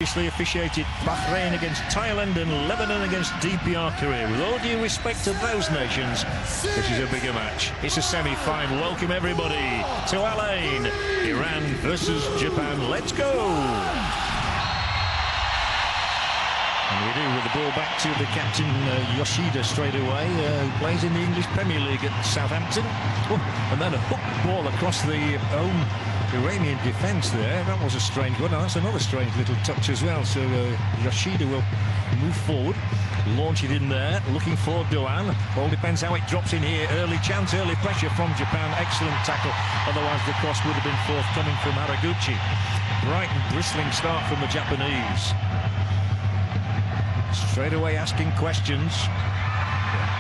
Previously officiated Bahrain against Thailand and Lebanon against DPR Korea. With all due respect to those nations, this is a bigger match. It's a semi-final. Welcome everybody to Al Ain. Iran versus Japan. Let's go! And we do with the ball back to the captain Yoshida straight away, who plays in the English Premier League at Southampton. Oh, and then a hook ball across the own Iranian defence there. That was a strange one, and that's another strange little touch as well. So Yoshida will move forward, launch it in there, looking for Doan. All depends how it drops in here. Early chance, early pressure from Japan. Excellent tackle, otherwise the cross would have been forthcoming from Haraguchi. Bright and bristling start from the Japanese. Straight away asking questions.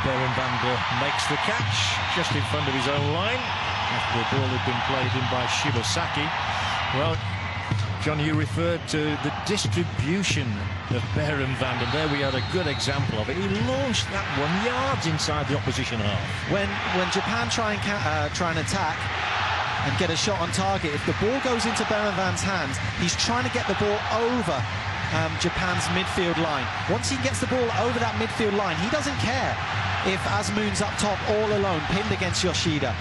Berenbander makes the catch just in front of his own line after the ball had been played in by Shibasaki. Well, John, you referred to the distribution of Berenbander. There we had a good example of it. He launched that 1 yard inside the opposition half. When Japan try and attack and get a shot on target, if the ball goes into Berenbander's hands, he's trying to get the ball over Japan's midfield line. Once he gets the ball over that midfield line, he doesn't care if Azmoun's up top all alone, pinned against Yoshida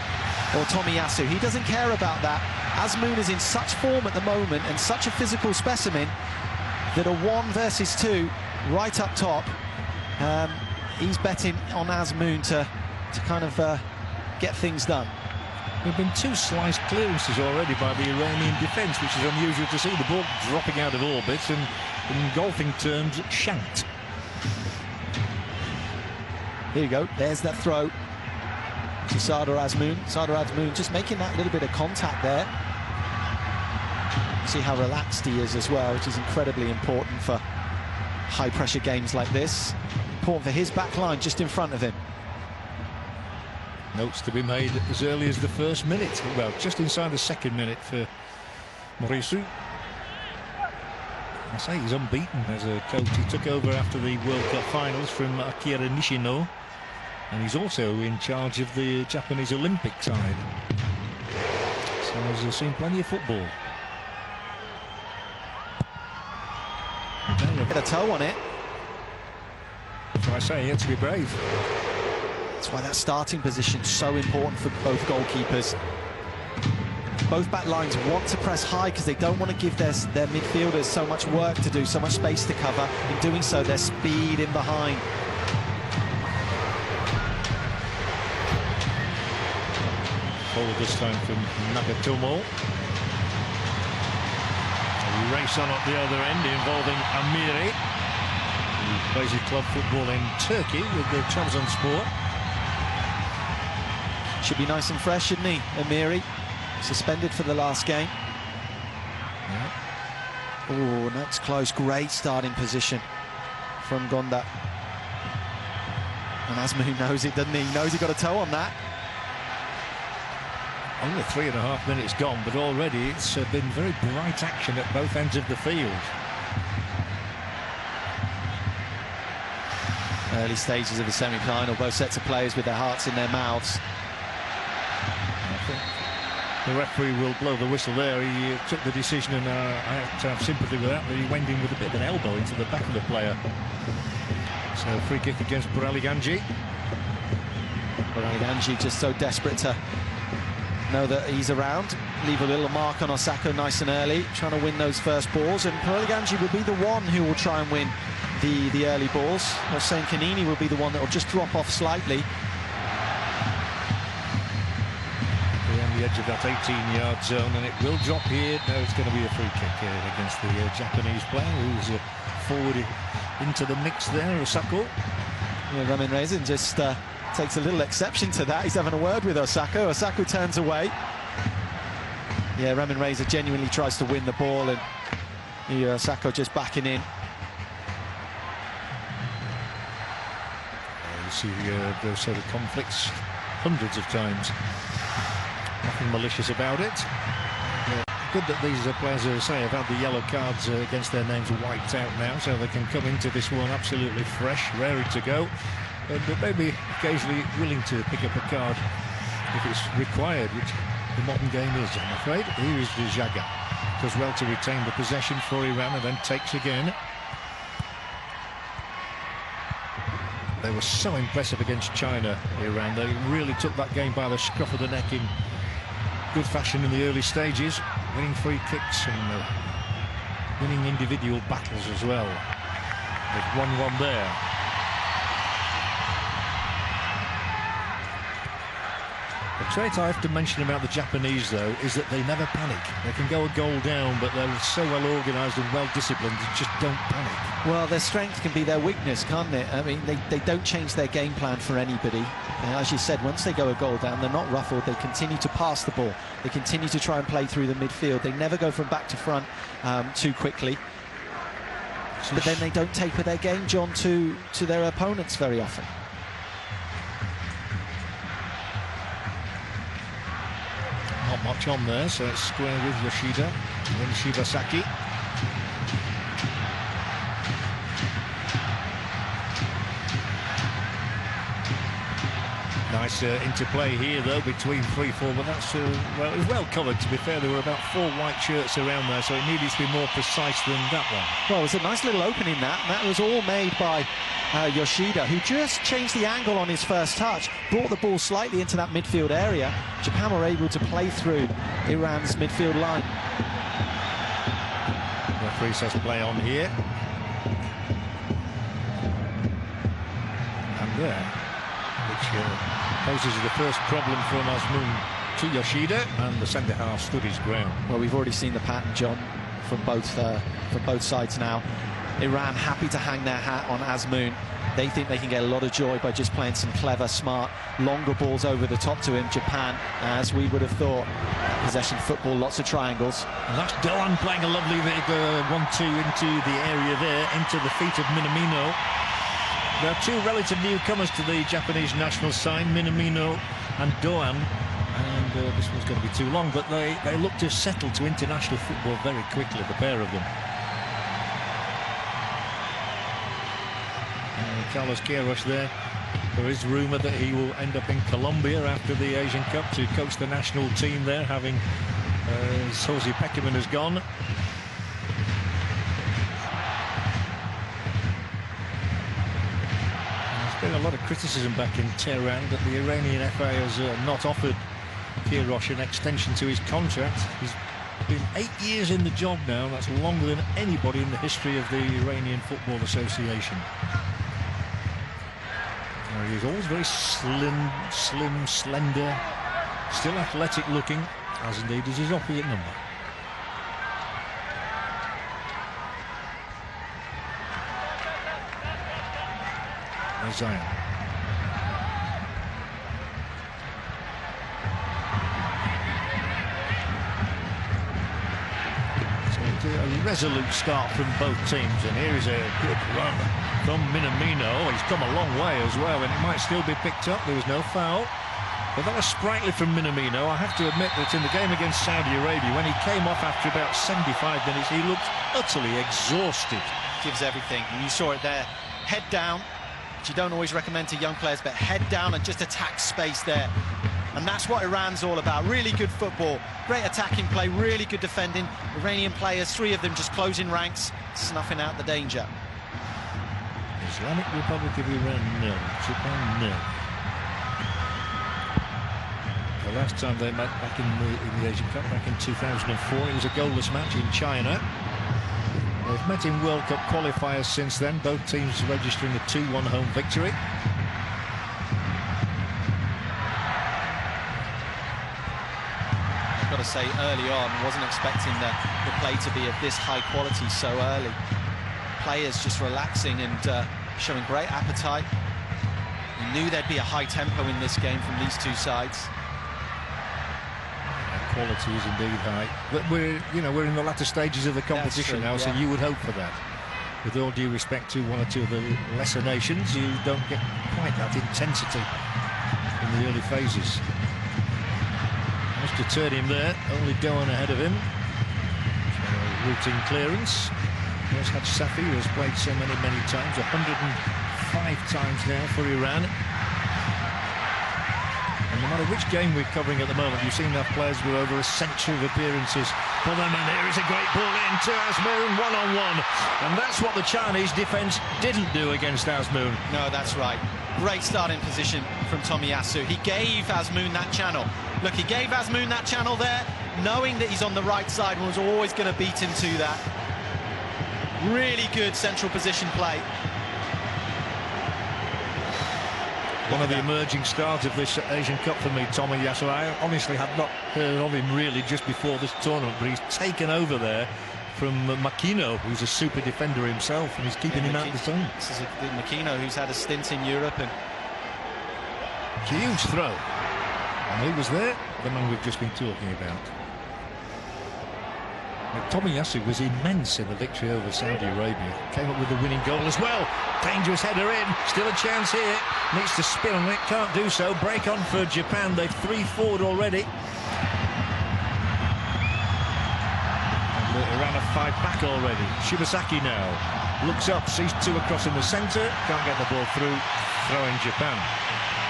or Tomiyasu. He doesn't care about that. Azmoun is in such form at the moment and such a physical specimen that a 1 versus 2 right up top, he's betting on Azmoun to kind of get things done. There have been 2 sliced clearances already by the Iranian defence, which is unusual to see. The ball dropping out of orbit and, in golfing terms, shanked. Here you go, there's that throw to Sardar Azmoun. Sardar Azmoun just making that little bit of contact there. See how relaxed he is as well, which is incredibly important for high-pressure games like this. Important for his back line just in front of him. Notes to be made as early as the first minute. Well, just inside the second minute for Morisu. I say he's unbeaten as a coach. He took over after the World Cup finals from Akira Nishino. And he's also in charge of the Japanese Olympic side. So he's seen plenty of football. Get a toe on it. So I say he had to be brave. That's why that starting position is so important for both goalkeepers. Both back lines want to press high because they don't want to give their midfielders so much work to do, so much space to cover. In doing so, they're speed in behind. Forward this time from Nagatomo. A race on at the other end involving Amiri, who plays his club football in Turkey with the Trabzonspor. Should be nice and fresh, shouldn't he, Amiri? Suspended for the last game. Yeah. Oh, that's close. Great starting position from Gonda. And Azmoun knows it, doesn't he? He knows he got a toe on that. Only 3.5 minutes gone, but already it's been very bright action at both ends of the field. Early stages of the semi-final, both sets of players with their hearts in their mouths. I think the referee will blow the whistle there. He took the decision, and I have to have sympathy with that, but he went in with a bit of an elbow into the back of the player. So free kick against Buraliganji. Buraliganji just so desperate to know that he's around, leave a little mark on Osako nice and early, trying to win those first balls, and Buraliganji will be the one who will try and win the early balls. Hossein Kanini will be the one that will just drop off slightly. On the edge of that 18-yard zone, and it will drop here. No, it's going to be a free kick against the Japanese player who's forward into the mix there, Osako. Yeah, Ramin Reza just takes a little exception to that. He's having a word with Osako. Osako turns away. Yeah, Ramin Reza genuinely tries to win the ball, and Osako just backing in. You see those sort of conflicts hundreds of times. Nothing malicious about it. Good that these players, as I say, have had the yellow cards against their names wiped out now, so they can come into this one absolutely fresh, raring to go. But maybe occasionally willing to pick up a card if it's required, which the modern game is, I'm afraid. Here is the Jaga. Does well to retain the possession for Iran and then takes again. They were so impressive against China, Iran. They really took that game by the scruff of the neck in good fashion in the early stages, winning free kicks and winning individual battles as well. With 1-1 there. The trait I have to mention about the Japanese, though, is that they never panic. They can go a goal down, but they're so well organised and well disciplined, they just don't panic. Well, their strength can be their weakness, can't it? I mean, they don't change their game plan for anybody. As you said, once they go a goal down, they're not ruffled. They continue to pass the ball. They continue to try and play through the midfield. They never go from back to front too quickly. But then they don't taper their game, John, to their opponents very often. Not much on there, so it's square with Yoshida and then Shibasaki. Nice interplay here, though, between 3-4, but that's, well, it was well covered, to be fair. There were about 4 white shirts around there, so it needed to be more precise than that one. Well, it was a nice little opening, that, and that was all made by Yoshida, who just changed the angle on his first touch, brought the ball slightly into that midfield area. Japan were able to play through Iran's midfield line. Referee says play on here. And there. Which poses the first problem from Azmoun to Yoshida, and the centre-half stood his ground. Well, we've already seen the pattern, John, from both sides now. Iran happy to hang their hat on Azmoun. They think they can get a lot of joy by just playing some clever, smart, longer balls over the top to him. Japan, as we would have thought, possession football, lots of triangles. And that's Doan playing a lovely 1-2 into the area there, into the feet of Minamino. There are 2 relative newcomers to the Japanese national side, Minamino and Doan, and this one's going to be too long, but they look to settle to international football very quickly, the pair of them. Carlos Queiroz there. There is rumour that he will end up in Colombia after the Asian Cup to coach the national team there, having Jose Peckerman has gone. There's been a lot of criticism back in Tehran that the Iranian FA has not offered Queiroz an extension to his contract. He's been 8 years in the job now. That's longer than anybody in the history of the Iranian Football Association. He's always very slim, slender, still athletic looking, as indeed is his opposite number. There's Zion. So a resolute start from both teams, and here is a good run from Minamino. He's come a long way as well, and it might still be picked up. There was no foul, but that was sprightly from Minamino. I have to admit that in the game against Saudi Arabia, when he came off after about 75 minutes, he looked utterly exhausted. Gives everything, and you saw it there. Head down, which you don't always recommend to young players, but head down and just attack space there. And that's what Iran's all about. Really good football, great attacking play, really good defending. Iranian players, 3 of them just closing ranks, snuffing out the danger. Islamic Republic of Iran, no. Japan, no. The last time they met back in the Asian Cup, back in 2004, it was a goalless match in China. They've met in World Cup qualifiers since then, both teams registering a 2-1 home victory. I've got to say, early on, wasn't expecting the play to be of this high quality so early. Players just relaxing and showing great appetite. You knew there'd be a high tempo in this game from these 2 sides. Quality is indeed high, but we're in the latter stages of the competition now, so you would hope for that. With all due respect to 1 or 2 of the lesser nations, you don't get quite that intensity in the early phases. Managed to turn him there, only Doan ahead of him. Routine clearance. There's Haj Safi, who has played so many times, 105 times now for Iran. And no matter which game we're covering at the moment, you've seen enough players with over a century of appearances for them, and here is a great ball in to Azmoun, one-on-one, and that's what the Chinese defence didn't do against Azmoun. No, that's right. Great starting position from Tomiyasu. He gave Azmoun that channel. Look, he gave Azmoun that channel there, knowing that he's on the right side and was always going to beat him to that. Really good central position play. One of the emerging stars of this Asian Cup for me, Tomiyasu. I honestly had not heard of him really just before this tournament, but he's taken over there from Makino, who's a super defender himself, and he's keeping him out of the sun. This is Makino, who's had a stint in Europe. And huge throw. And who was there? The man we've just been talking about. Tomiyasu was immense in the victory over Saudi Arabia. Came up with the winning goal as well. Dangerous header in. Still a chance here. Needs to spin on it. Can't do so. Break on for Japan. They've 3 forward already. And Iran have 5 back already. Shibasaki now looks up, sees 2 across in the centre. Can't get the ball through. Throwing Japan.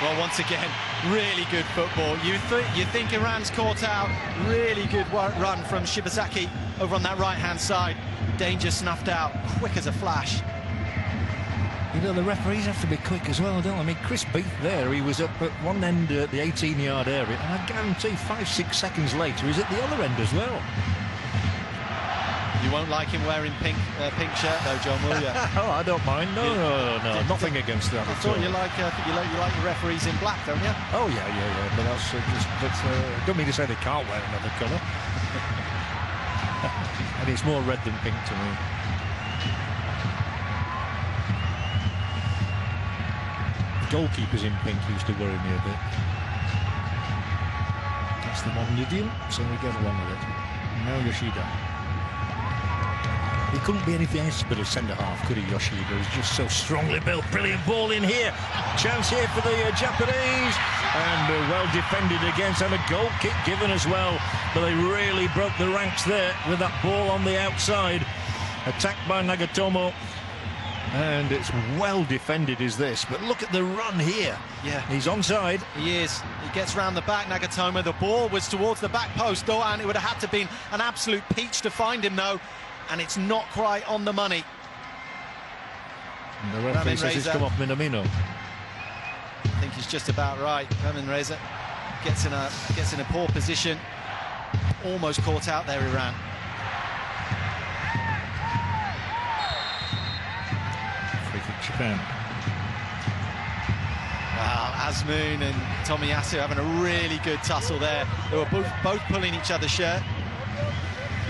well, once again, really good football. You think Iran's caught out. Really good run from Shibasaki over on that right-hand side. Danger snuffed out, quick as a flash. You know, the referees have to be quick as well, don't they? I mean, Chris Beath there, he was up at one end at the 18-yard area, and I guarantee 5-6 seconds later he's at the other end as well. You won't like him wearing pink shirt though, John, will you? Oh, I don't mind. No, nothing against that. I thought you like the referees in black, don't you? Oh yeah. But that's don't mean to say they can't wear another colour. And it's more red than pink to me. The goalkeepers in pink used to worry me a bit. That's the modern idiom, so we get along with it. Now Yoshida. He couldn't be anything else but a centre-half, could he, Yoshida? He's just so strongly built. Brilliant ball in here. Chance here for the Japanese. And well defended against, and a goal kick given as well. But they really broke the ranks there with that ball on the outside. Attacked by Nagatomo. And it's well defended, is this. But look at the run here. Yeah. He's onside. He is. He gets round the back, Nagatomo. The ball was towards the back post, though, and it would have had to been an absolute peach to find him, though. And it's not quite on the money. And the referee says it's come off Minamino. I think he's just about right. Ramin Reza gets in a poor position. Almost caught out there, Iran. Free kick Japan. Wow, Azmoun and Tomiyasu having a really good tussle there. They were both pulling each other's shirt.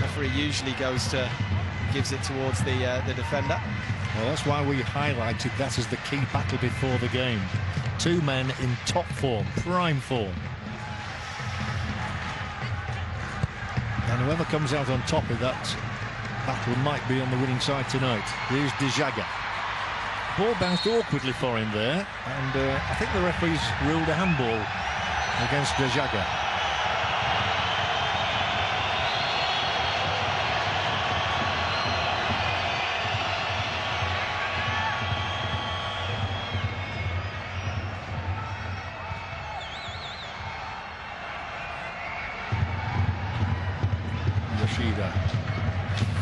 Referee usually gives it towards the defender. Well, that's why we highlighted that as the key battle before the game. 2 men in top form, prime form. And whoever comes out on top of that battle might be on the winning side tonight. Here's Dejaga. Ball bounced awkwardly for him there, and I think the referee's ruled a handball against Dejaga. Yoshida.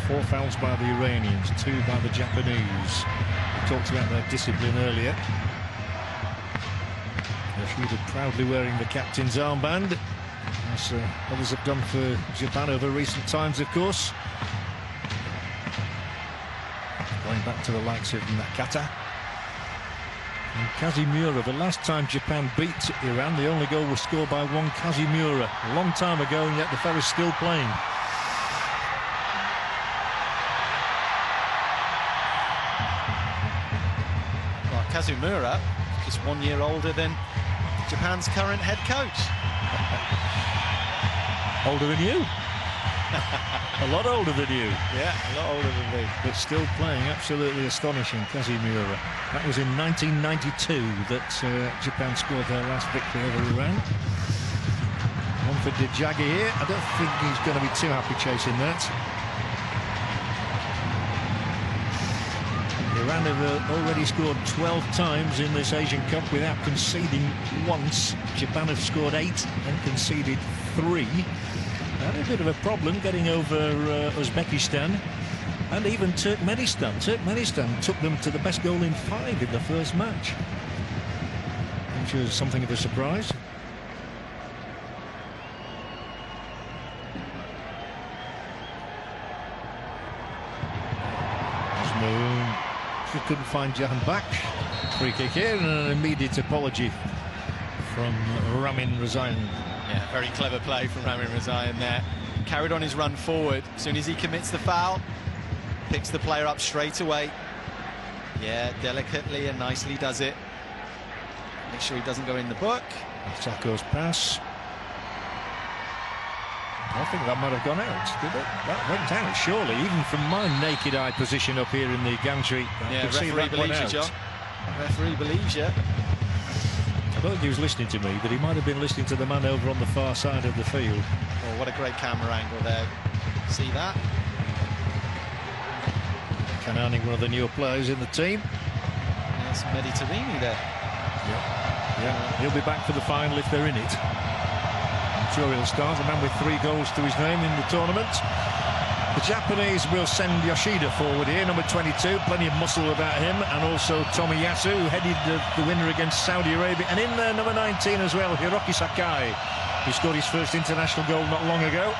4 fouls by the Iranians, 2 by the Japanese. We talked about their discipline earlier. Yoshida proudly wearing the captain's armband, as others have done for Japan over recent times, of course. Going back to the likes of Nakata. And Kazimura, the last time Japan beat Iran, the only goal was scored by one Kazimura a long time ago, and yet the fella's still playing. Well, Kazimura, just 1 year older than Japan's current head coach. Older than you? A lot older than you. Yeah, a lot older than me. But still playing, absolutely astonishing, Kazimura. That was in 1992 that Japan scored their last victory over Iran. One for Dejaga here. I don't think he's going to be too happy chasing that. Iran have already scored 12 times in this Asian Cup without conceding once. Japan have scored 8 and conceded 3. Had a bit of a problem getting over Uzbekistan and even Turkmenistan. Turkmenistan took them to the best goal in 5 in the first match, which was something of a surprise. She couldn't find Jahan back. Free kick here and an immediate apology from Ramin Rezaian. Yeah, very clever play from Ramin Rezaian there. Carried on his run forward. As soon as he commits the foul, picks the player up straight away. Yeah, delicately and nicely does it. Make sure he doesn't go in the book. Taco's pass. I think that might have gone out, did it? That went out, surely, even from my naked eye position up here in the gantry. Yeah, referee believes you, John. Referee believes you. I don't think he was listening to me, but he might have been listening to the man over on the far side of the field. Oh, what a great camera angle there. See that? Kanani, one of the newer players in the team. There's Mehdi Taremi there. Yeah, he'll be back for the final if they're in it. I'm sure he'll start, a man with 3 goals to his name in the tournament. The Japanese will send Yoshida forward here, number 22, plenty of muscle about him, and also Tomiyasu, who headed the winner against Saudi Arabia, and in there, number 19 as well, Hiroki Sakai, who scored his first international goal not long ago.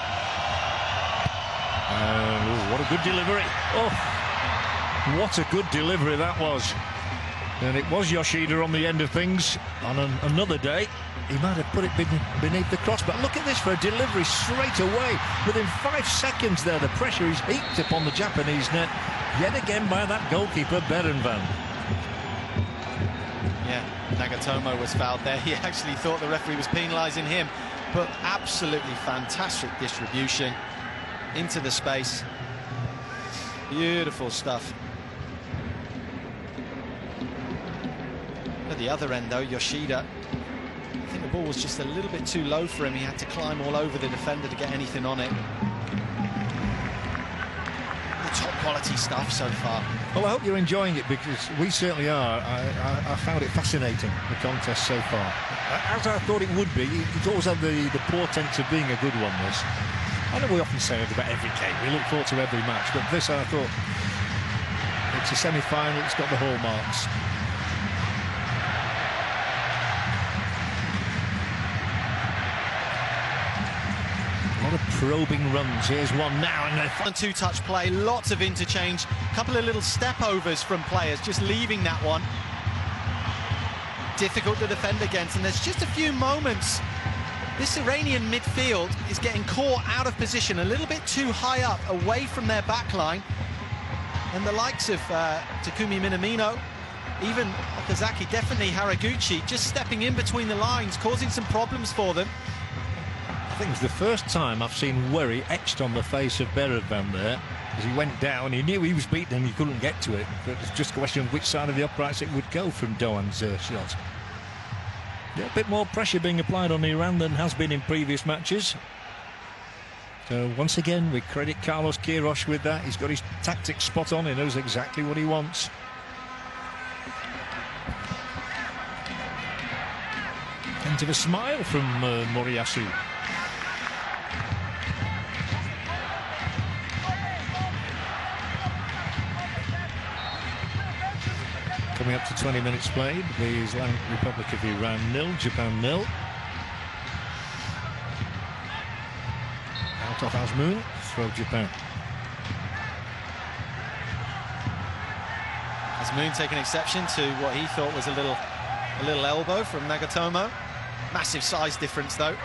What a good delivery. Oh, what a good delivery that was. And it was Yoshida on the end of things. On another day, he might have put it beneath the cross, but look at this for a delivery straight away. Within 5 seconds there, the pressure is heaped upon the Japanese net, yet again by that goalkeeper, Berenvan. Yeah, Nagatomo was fouled there. He actually thought the referee was penalising him, but absolutely fantastic distribution into the space. Beautiful stuff. At the other end, though, Yoshida, I think the ball was just a little bit too low for him. He had to climb all over the defender to get anything on it. The top quality stuff so far. Well, I hope you're enjoying it, because we certainly are. I found it fascinating, the contest so far. As I thought it would be. It always had the portent of being a good one, this. I know we often say it about every game. We look forward to every match, but this, I thought, it's a semi-final, it's got the hallmarks. A lot of probing runs. Here's one now, and they're 2-touch play, lots of interchange, a couple of little step overs from players, just leaving that one. Difficult to defend against, and there's just a few moments. This Iranian midfield is getting caught out of position, a little bit too high up, away from their back line. And the likes of Takumi Minamino, even Okazaki, definitely Haraguchi, just stepping in between the lines, causing some problems for them. I think it's the first time I've seen worry etched on the face of Berenvan there. As he went down, he knew he was beaten and he couldn't get to it. But it's just a question of which side of the uprights it would go from Doan's shot. Yeah, a bit more pressure being applied on Iran than has been in previous matches. So once again, we credit Carlos Queiroz with that. He's got his tactics spot on. He knows exactly what he wants. Hint of a smile from Moriyasu. Coming up to 20 minutes played, the Islamic Republic of Iran 0, Japan 0. Out of Azmoun, throw Japan. Azmoun taking exception to what he thought was a little elbow from Nagatomo. Massive size difference, though.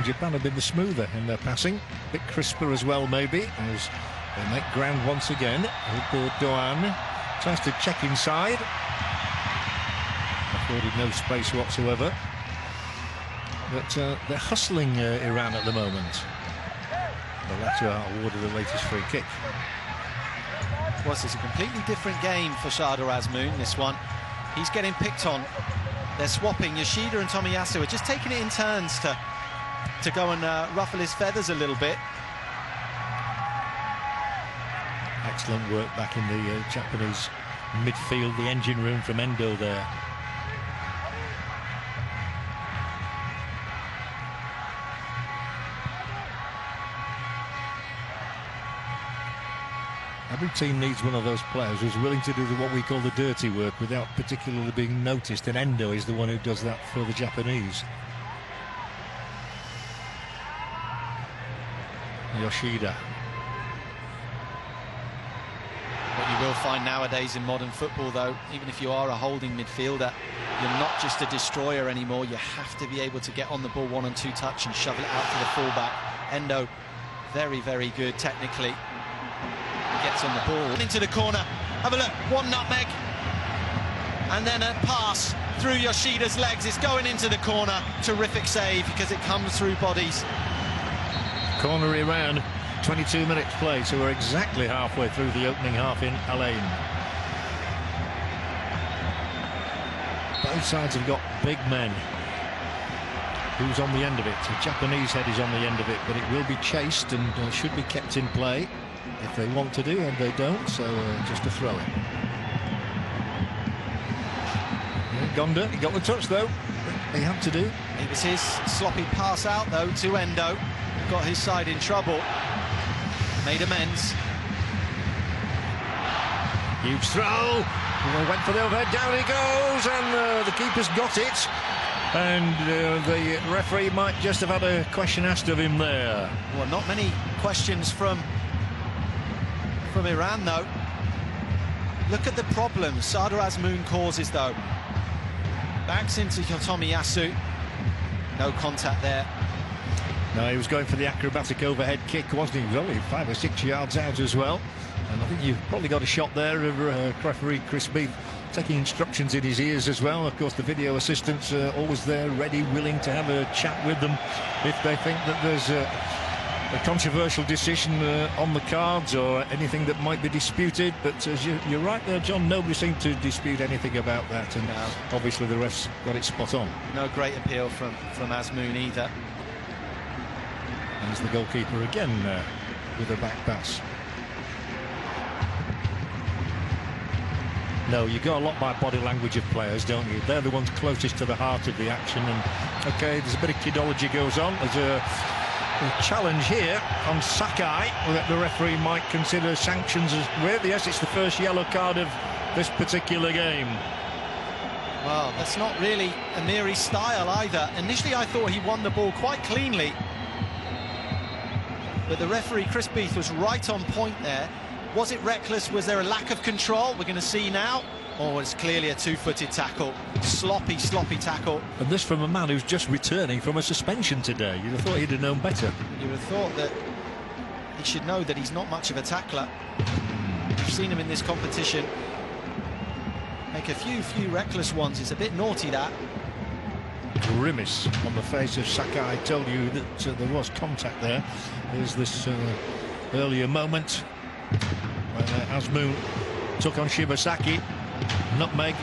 Japan have been the smoother in their passing, a bit crisper as well maybe, as they make ground once again. Doan tries to check inside, afforded no space whatsoever, but they're hustling Iran at the moment. The latter are awarded the latest free kick. Well, it's a completely different game for Sardar Azmoun, this one. He's getting picked on. They're swapping. Yoshida and Tomiyasu are just taking it in turns to go and ruffle his feathers a little bit. Excellent work back in the Japanese midfield, the engine room from Endo there. Every team needs one of those players who's willing to do what we call the dirty work without particularly being noticed, and Endo is the one who does that for the Japanese. Yoshida. What you will find nowadays in modern football, though, even if you are a holding midfielder, you're not just a destroyer anymore. You have to be able to get on the ball 1-2 touch and shove it out to the fullback. Endo, very, very good technically. Gets on the ball into the corner. Have a look, one nutmeg, and then a pass through Yoshida's legs. It's going into the corner. Terrific save because it comes through bodies. Corner Iran, 22 minutes play, so we're exactly halfway through the opening half in Al Ain. Both sides have got big men. Who's on the end of it? The Japanese head is on the end of it, but it will be chased and should be kept in play if they want to do, and they don't, so just a throw in. Gonda, he got the touch though. He had to do. It was his sloppy pass out though to Endo. Got his side in trouble. Made amends. Huge throw. Went for the overhead. Down he goes, and the keeper's got it. And the referee might just have had a question asked of him there. Well, not many questions from Iran, though. Look at the problem Sardar Azmoun causes, though. Backs into Tomiyasu. No contact there. No, he was going for the acrobatic overhead kick, wasn't he? He was only 5 or 6 yards out as well. And I think you've probably got a shot there of referee Chris Beef taking instructions in his ears as well. Of course, the video assistants are always there, ready, willing to have a chat with them if they think that there's a controversial decision on the cards or anything that might be disputed. But as you're right there, John, nobody seemed to dispute anything about that, and obviously the refs got it spot on. No great appeal from Azmoun either. There's the goalkeeper again with a back pass. No, you go a lot by body language of players, don't you? They're the ones closest to the heart of the action. And okay, there's a bit of kidology goes on. There's a challenge here on Sakai that the referee might consider sanctions with. Yes, it's the first yellow card of this particular game. Well, that's not really Amiri's style either. Initially, I thought he won the ball quite cleanly, but the referee, Chris Beath, was right on point there. Was it reckless? Was there a lack of control? We're going to see now. Oh, it's clearly a two-footed tackle. Sloppy, sloppy tackle. And this from a man who's just returning from a suspension today. You'd have thought he'd have known better. You would have thought that he should know that he's not much of a tackler. We've seen him in this competition make a few reckless ones. It's a bit naughty, that. Grimace on the face of Sakai. I told you that there was contact there. There's this earlier moment when Azmoun took on Shibasaki. Nutmeg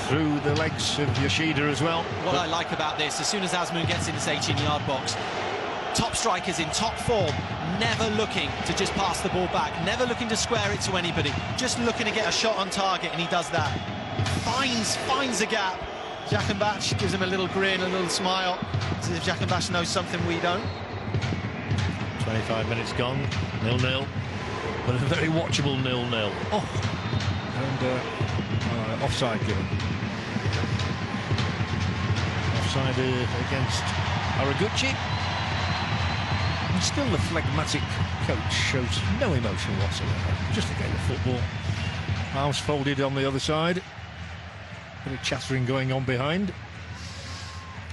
through the legs of Yoshida as well. What I like about this, as soon as Azmoun gets in his 18-yard box, top strikers in top form, never looking to just pass the ball back, never looking to square it to anybody, just looking to get a shot on target, and he does that. Finds a gap. Jakenbach gives him a little grin, a little smile, as if Jakenbach knows something we don't. 25 minutes gone, 0-0, but a very watchable 0-0. Oh, and offside given. Offside against Haraguchi. And still the phlegmatic coach shows no emotion whatsoever. Just a game of football. Arms folded on the other side. Bit of chattering going on behind.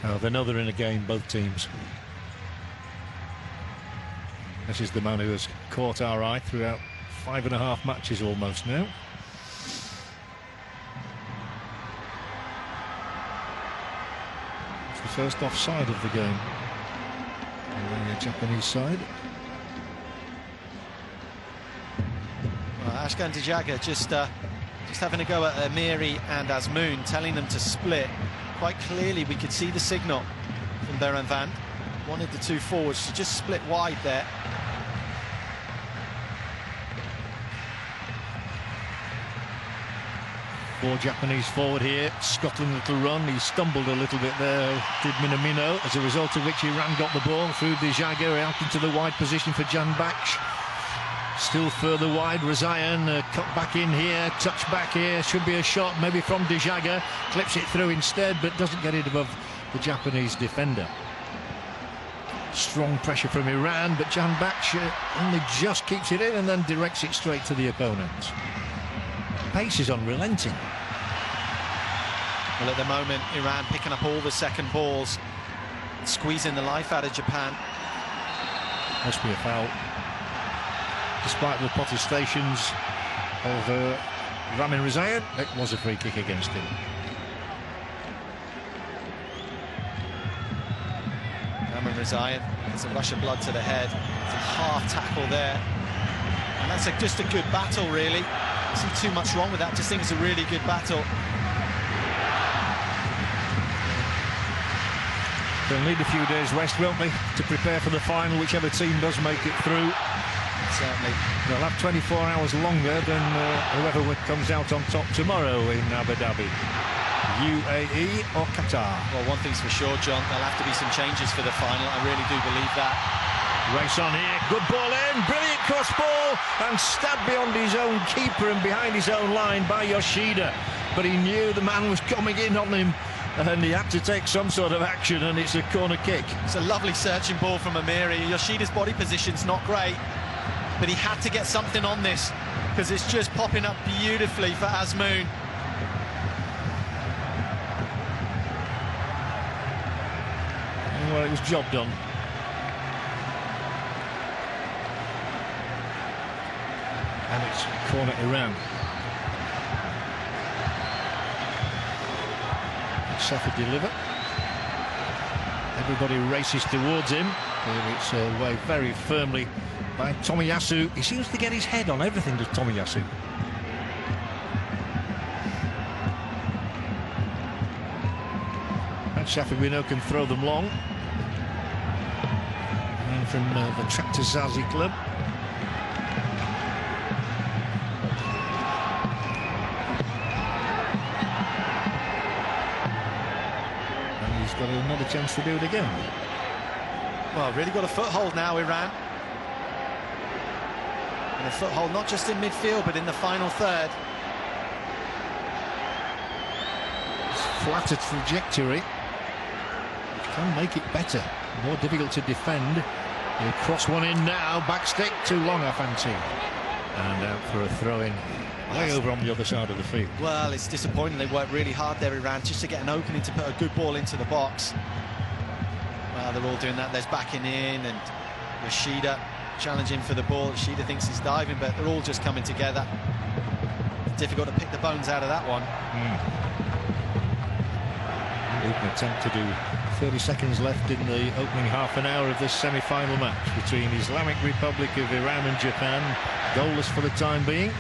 Oh, they know they're in a game, both teams. This is the man who has caught our eye throughout 5.5 matches almost now. It's the first offside of the game on the Japanese side. Well, Ashkan Dijaga just having a go at Amiri and Azmoun, telling them to split. Quite clearly we could see the signal from Beren Van. Wanted the two forwards to just split wide there. Four Japanese forward here. Scotland little run. He stumbled a little bit there, did Minamino, as a result of which Iran got the ball through Dijaga out into the wide position for Jan Baksh. Still further wide, Razayan cut back in here, touch back here, should be a shot maybe from Dijaga, clips it through instead but doesn't get it above the Japanese defender. Strong pressure from Iran, but Jan Baksh only just keeps it in and then directs it straight to the opponent. Pace is unrelenting. Well, at the moment, Iran picking up all the second balls, squeezing the life out of Japan. Must be a foul. Despite the protestations of Ramin Razayan, it was a free kick against him. Ramin Razayan, it's a rush of blood to the head. It's a half tackle there. And that's just a good battle, really. I don't see too much wrong with that. Just think it's a really good battle. They'll need a few days rest, won't they, to prepare for the final, whichever team does make it through. Certainly. They'll have 24 hours longer than whoever comes out on top tomorrow in Abu Dhabi. UAE or Qatar. Well, one thing's for sure, John, there'll have to be some changes for the final. I really do believe that. Race on here, good ball in, brilliant cross ball, and stabbed beyond his own keeper and behind his own line by Yoshida. But he knew the man was coming in on him, and he had to take some sort of action, and it's a corner kick. It's a lovely searching ball from Amiri. Yoshida's body position's not great, but he had to get something on this, because it's just popping up beautifully for Azmoun. Well, it was job done. And it's corner Iran. Safa deliver. Everybody races towards him. It's away very firmly by Tomiyasu. He seems to get his head on everything, does Tomiyasu. And Shafibino can throw them long. And from the Tractor Zazi club. And he's got another chance to do it again. Well, really got a foothold now, Iran. And a foothold not just in midfield, but in the final third. It's flatter trajectory. Can make it better. More difficult to defend. He'll cross one in now. Back stick, too long, I fancy. And out for a throw-in. Way over on the other side of the field. Well, it's disappointing. They worked really hard there, Iran, just to get an opening to put a good ball into the box. Well, they're all doing that. There's backing in, and Yoshida challenging for the ball. Yoshida thinks he's diving, but they're all just coming together. Difficult to pick the bones out of that one. An attempt to do 30 seconds left in the opening half an hour of this semi-final match between Islamic Republic of Iran and Japan. Goalless for the time being.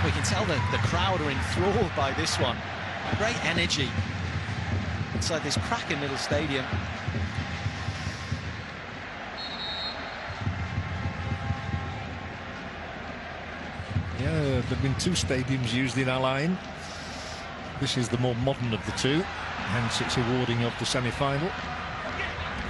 We can tell that the crowd are enthralled by this one. Great energy inside this cracking little stadium. Yeah, there have been two stadiums used in Al Ain. This is the more modern of the two, hence its awarding of the semi-final.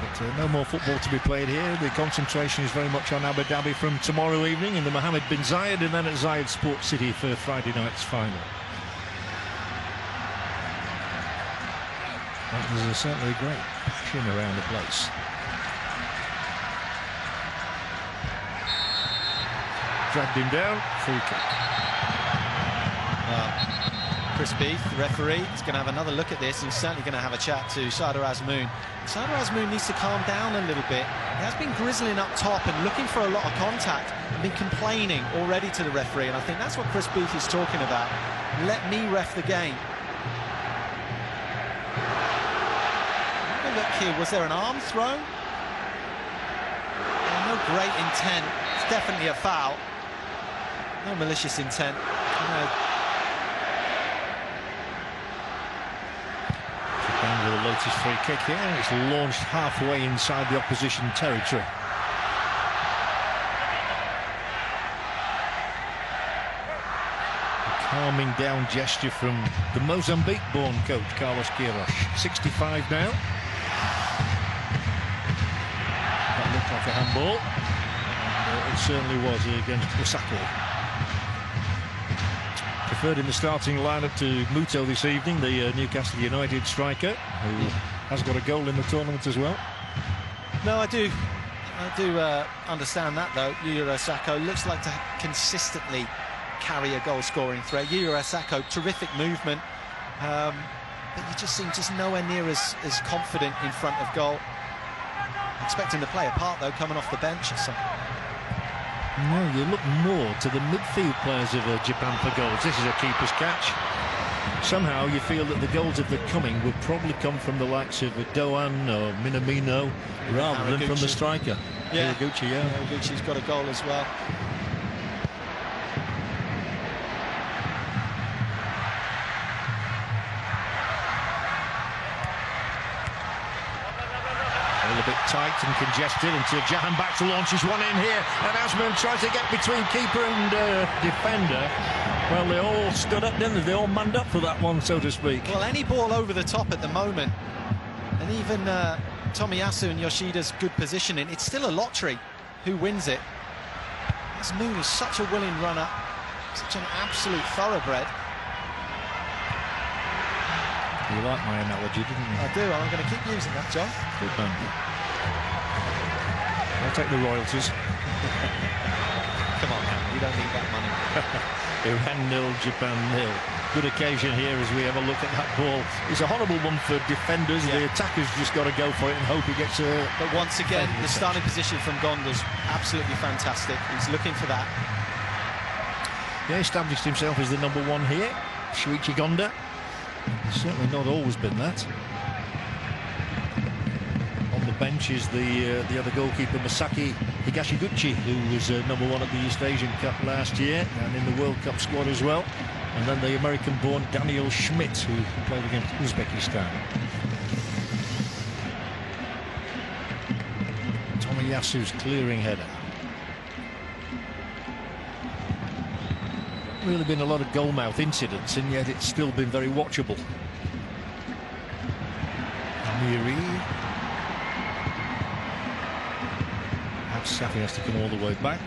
But no more football to be played here. The concentration is very much on Abu Dhabi from tomorrow evening in the Mohammed bin Zayed, and then at Zayed Sports City for Friday night's final. There's certainly a great passion around the place. Dragged him down, free kick. Chris Beath, the referee, is going to have another look at this, and he's certainly going to have a chat to Sardar Azmoun. Sardar Azmoun needs to calm down a little bit. He has been grizzling up top and looking for a lot of contact and been complaining already to the referee, and I think that's what Chris Beath is talking about. Let me ref the game. Have a look here, was there an arm thrown? No great intent, it's definitely a foul. No malicious intent. No. Japan with the latest free kick here. It's launched halfway inside the opposition territory. Calming down gesture from the Mozambique-born coach, Carlos Queiroz. 65 now. That looked like a handball. And it certainly was against Osako. Preferred in the starting lineup to Muto this evening, the Newcastle United striker, who has got a goal in the tournament as well. No, I do understand that, though. Yuya Osako looks like to consistently carry a goal-scoring threat. Yuya Osako, terrific movement, but you just seem nowhere near as confident in front of goal. Expecting to play a part, though, coming off the bench or something. No, you look more to the midfield players of Japan for goals. This is a keeper's catch. Somehow you feel that the goals of the coming would probably come from the likes of Doan or Minamino rather than from the striker. Yeah, Haraguchi, yeah. Haraguchi's got a goal as well. A bit tight and congested until Jahan back to launches one in here, and Asman tries to get between keeper and defender. Well, they all stood up, didn't they? They all manned up for that one, so to speak. Well, any ball over the top at the moment, and even Tomiyasu and Yoshida's good positioning, it's still a lottery who wins it. Asman is such a willing runner, such an absolute thoroughbred. You like my analogy, didn't you? I do, and I'm going to keep using that, John. Good man. I'll take the royalties. Come on, you don't need that money. Iran 0, Japan 0. Good occasion here as we have a look at that ball. It's a horrible one for defenders. Yeah. The attackers just got to go for it and hope he gets a... But once again, the starting position from Gonda's absolutely fantastic. He's looking for that. Yeah, he established himself as the #1 here. Shuichi Gonda. Certainly not always been that. On the bench is the other goalkeeper, Masaki Higashiguchi, who was #1 at the East Asian Cup last year and in the World Cup squad as well. And then the American-born Daniel Schmidt, who played against Uzbekistan. Tomiyasu's clearing header. Really been a lot of goalmouth incidents, and yet it's still been very watchable. Amiri. Safi has to come all the way back.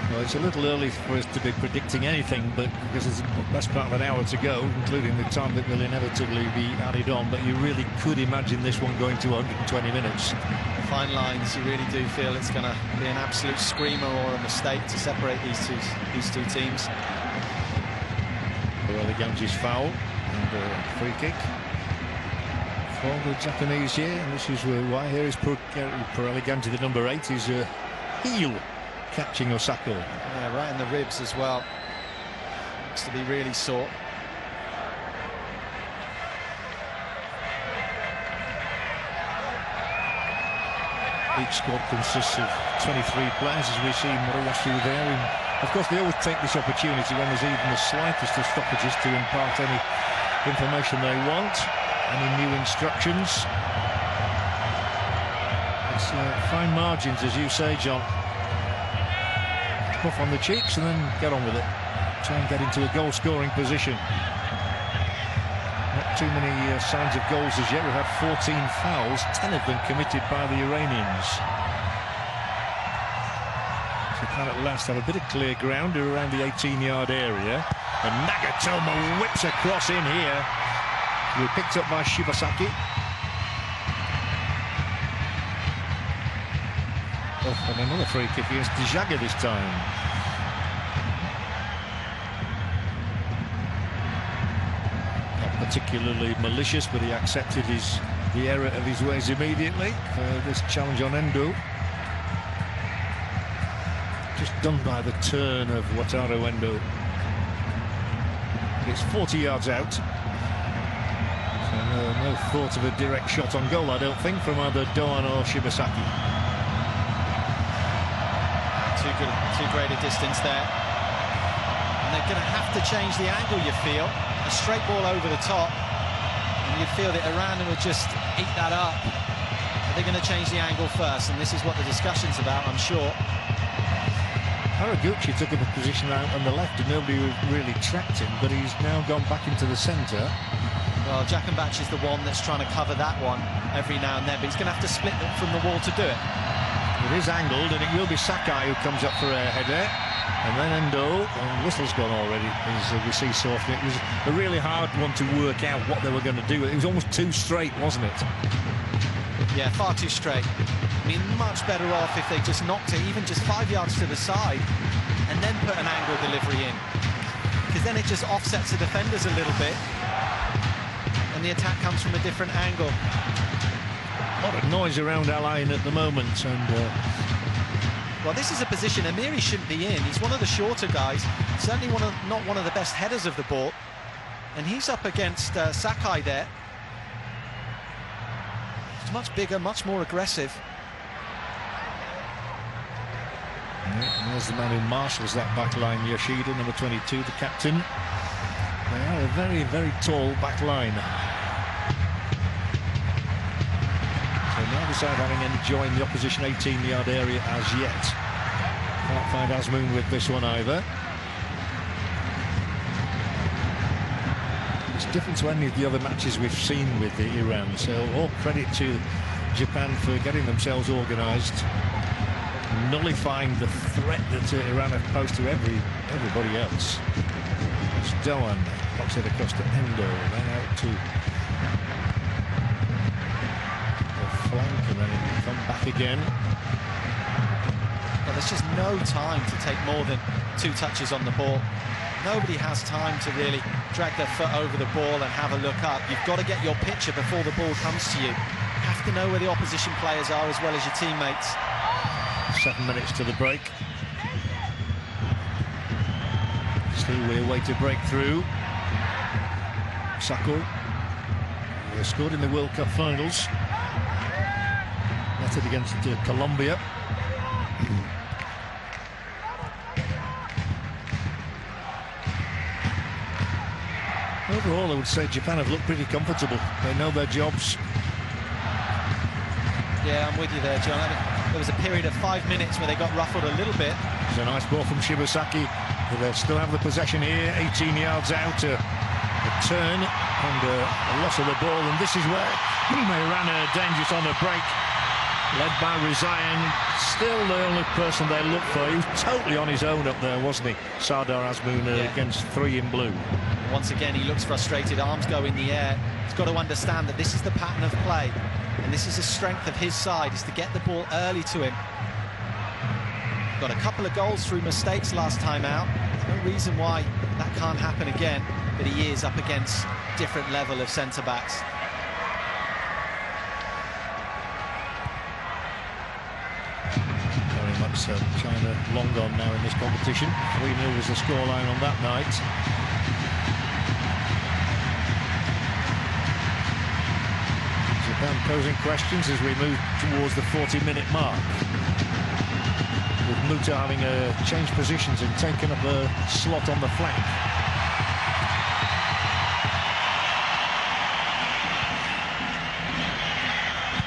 Well, it's a little early for us to be predicting anything, but because there's the best part of an hour to go, including the time that will inevitably be added on, but you really could imagine this one going to 120 minutes. Fine lines. You really do feel it's going to be an absolute screamer or a mistake to separate these two teams. Ganji's foul and free kick for the Japanese here, and this is why here is Pirelli Ganji, the #8, is heel catching Osako. Yeah, right in the ribs as well. Looks to be really sore. Each squad consists of 23 players, as we see Morowashi there. And of course, they always take this opportunity when there's even the slightest of stoppages to impart any information they want, any new instructions. It's fine margins, as you say, John. Puff on the cheeks and then get on with it. Try and get into a goal-scoring position. Not too many signs of goals as yet. We've had 14 fouls, 10 of them committed by the Iranians. So can at last have a bit of clear ground around the 18-yard area. And Nagatomo whips across in here. We're picked up by Shibasaki. Oh, and another free kick against Dijaga this time. Particularly malicious, but he accepted the error of his ways immediately for this challenge on Endo. Just done by the turn of Wataru Endo. It's 40 yards out. So no thought of a direct shot on goal, I don't think, from either Doan or Shibasaki. Too great a distance there. And they're going to have to change the angle, you feel. A straight ball over the top. And you feel that Iran would just eat that up. They're going to change the angle first, and this is what the discussion's about, I'm sure. Haraguchi took up a position out on the left and nobody really tracked him, but he's now gone back into the centre. Well, Jakenbach is the one that's trying to cover that one every now and then, but he's going to have to split it from the wall to do it. It is angled, and it will be Sakai who comes up for a header. And then Endo, and whistle's gone already, as we see Softly. It was a really hard one to work out what they were going to do. It was almost too straight, wasn't it? Yeah, far too straight. I mean, much better off if they just knocked it even just 5 yards to the side and then put an angle delivery in. Because then it just offsets the defenders a little bit and the attack comes from a different angle. A lot of noise around Al Ain at the moment, and well, this is a position Amiri shouldn't be in. He's one of the shorter guys, certainly not one of the best headers of the ball, and he's up against Sakai there. He's much bigger, much more aggressive. And there's the man who marshals that back line, Yoshida, number 22, the captain. They are a very, very tall back line. So neither side having enjoyed the opposition 18-yard area as yet. Can't find Azmoun with this one either. It's different to any of the other matches we've seen with Iran, so all credit to Japan for getting themselves organised, nullifying the threat that Iran have posed to everybody else. It's Doan, knocks it across to Endo, then out to the flank, and then it'll come back again. Well, there's just no time to take more than 2 touches on the ball. Nobody has time to really drag their foot over the ball and have a look up. You've got to get your picture before the ball comes to you. You have to know where the opposition players are as well as your teammates. 7 minutes to the break. Still we await a breakthrough. Sako, who scored in the World Cup finals. Netted against Colombia. Overall, I would say Japan have looked pretty comfortable. They know their jobs. Yeah, I'm with you there, John. There was a period of 5 minutes where they got ruffled a little bit. It's a nice ball from Shibasaki. They still have the possession here, 18 yards out. A turn and a loss of the ball. And this is where they ran dangerous on the break. Led by Rizayan, still the only person they looked for. He was totally on his own up there, wasn't he? Sardar Azmoun against 3 in blue. Once again, he looks frustrated, arms go in the air. He's got to understand that this is the pattern of play, and this is the strength of his side, is to get the ball early to him. Got a couple of goals through mistakes last time out. There's no reason why that can't happen again, but he is up against different level of centre-backs. Very much so. China long gone now in this competition. 3-0 was the scoreline on that night. Japan posing questions as we move towards the 40-minute mark, with Muta having changed positions and taken up a slot on the flank.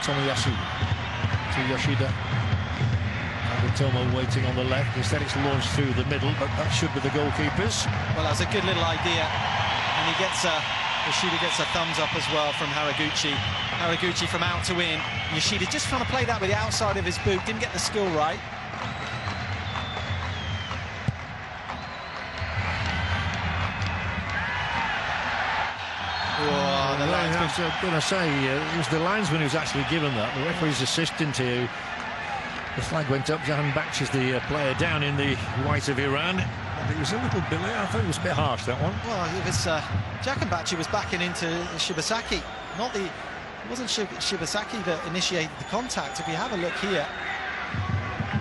Tomoyasu to Yoshida. Tomo waiting on the left. Instead it's launched through the middle, but that should be the goalkeepers. Well, that's a good little idea, and he gets Yoshida gets a thumbs up as well from Haraguchi. Haraguchi from out to in. Yoshida just trying to play that with the outside of his boot, didn't get the skill right. Oh, the linesman. I was going to say, it was the linesman who's actually given that. The referee's assistant here. The flag went up. Jahanbaksh is the player down in the white of Iran. It was a little bit, I thought it was a bit harsh, that one. Well, it was Jakenbach was backing into Shibasaki. It wasn't Shibasaki that initiated the contact. If you have a look here,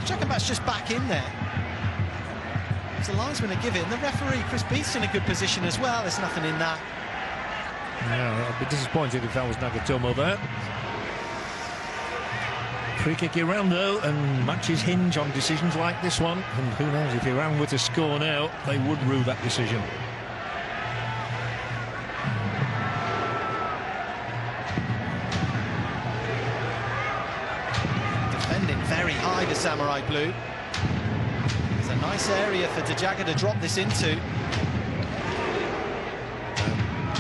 Jakenbach's just back in there. So the linesman to give it, and the referee, Chris Beath's in a good position as well. There's nothing in that. Yeah, I'd be disappointed if that was Nagatomo there. Free kick Iran though, and matches hinge on decisions like this one. And who knows, if Iran were to score now, they would rue that decision. Defending very high, the Samurai Blue. It's a nice area for Dijaga to drop this into.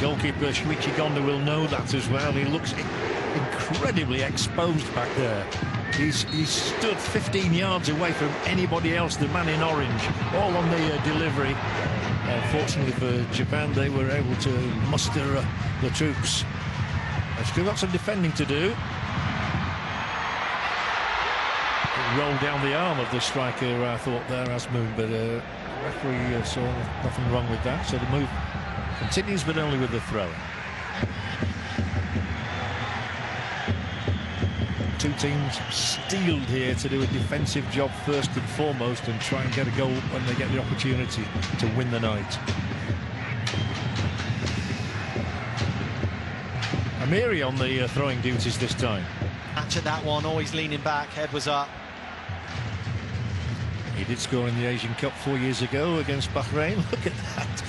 Goalkeeper Shuichi Gonda will know that as well. He looks incredibly exposed back there. He's stood 15 yards away from anybody else, the man in orange, all on the delivery. Fortunately for Japan, they were able to muster the troops. They've still got some defending to do. It rolled down the arm of the striker, I thought there, Asmoon, but the referee saw nothing wrong with that, so the move continues, but only with the throw. Two teams steeled here to do a defensive job first and foremost and try and get a goal when they get the opportunity to win the night. Amiri on the throwing duties this time. Match at that one, always leaning back, head was up. He did score in the Asian Cup 4 years ago against Bahrain. Look at that.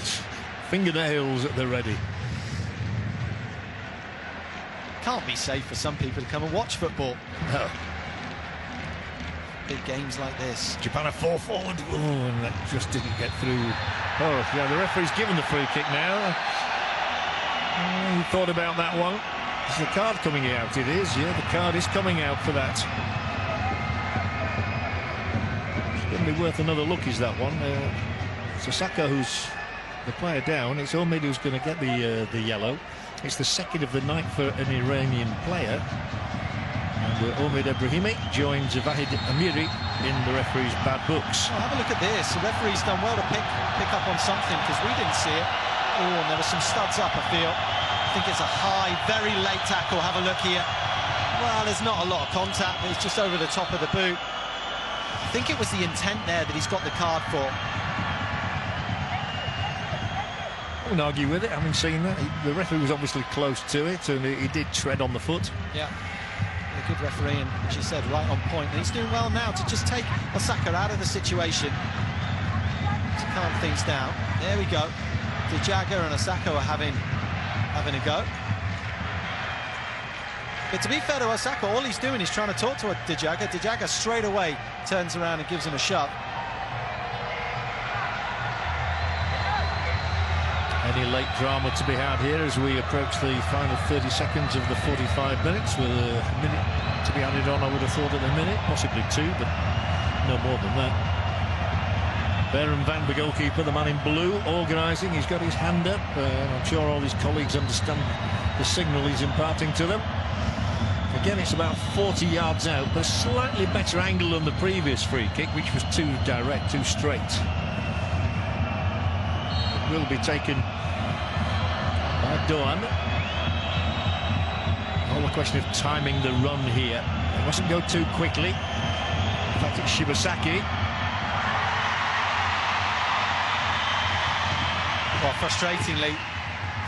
Fingernails at the ready. Can't be safe for some people to come and watch football. No. Big games like this. Japan are 4 forward. Oh, and that just didn't get through. Oh, yeah, the referee's given the free kick now. He thought about that one. Is the card coming out? It is, yeah, the card is coming out for that. It's going to be worth another look, is that one. Sasaka, who's the player down. It's Omid who's going to get the yellow. It's the second of the night for an Iranian player. And Omid Ebrahimi joins Vahid Amiri in the referee's bad books. Oh, have a look at this. The referee's done well to pick up on something, because we didn't see it. Oh, and there were some studs up, I feel. I think it's a high, very late tackle. Have a look here. Well, there's not a lot of contact. It's just over the top of the boot. I think it was the intent there that he's got the card for. I wouldn't argue with it, having seen that. The referee was obviously close to it, and he did tread on the foot. Yeah, a good referee, and as you said, right on point. And he's doing well now to just take Osaka out of the situation, to calm things down. There we go. Dijaga and Osaka are having a go. But to be fair to Osaka, all he's doing is trying to talk to Dijaga. Dijaga straight away turns around and gives him a shove. Any late drama to be had here as we approach the final 30 seconds of the 45 minutes, with a minute to be added on, I would have thought, at the minute, possibly 2, but no more than that. Baron Van, the goalkeeper, the man in blue, organising. He's got his hand up. I'm sure all his colleagues understand the signal he's imparting to them. Again, it's about 40 yards out, but a slightly better angle than the previous free kick, which was too direct, too straight. It will be taken by Doan. All a question of timing the run here. It mustn't go too quickly. In fact, it's Shibasaki. Well, frustratingly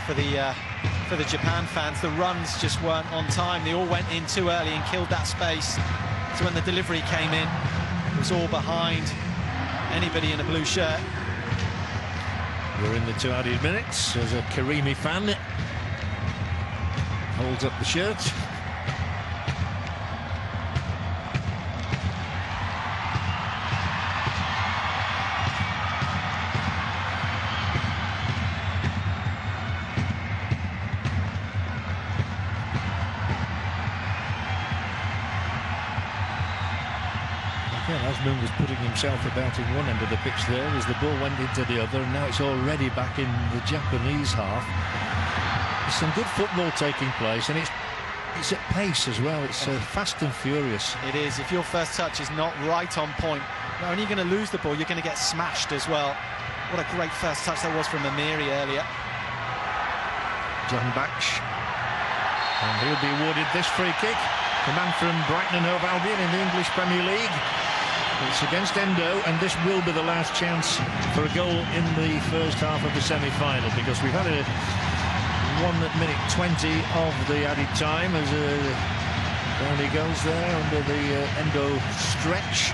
for the Japan fans, the runs just weren't on time. They all went in too early and killed that space. So when the delivery came in, it was all behind anybody in a blue shirt. We're in the 2 added minutes as a Karimi fan holds up the shirt. Asmoon was putting himself about in one end of the pitch there as the ball went into the other, and now it's already back in the Japanese half. There's some good football taking place, and it's at pace as well. It's fast and furious. It is. If your first touch is not right on point, not only are you going to lose the ball, you're going to get smashed as well. What a great first touch that was from Amiri earlier. John Batch, and he'll be awarded this free kick. The man from Brighton and Hove Albion in the English Premier League. It's against Endo, and this will be the last chance for a goal in the first half of the semi-final, because we've had a 1 minute 20 of the added time as down he goes there under the Endo stretch,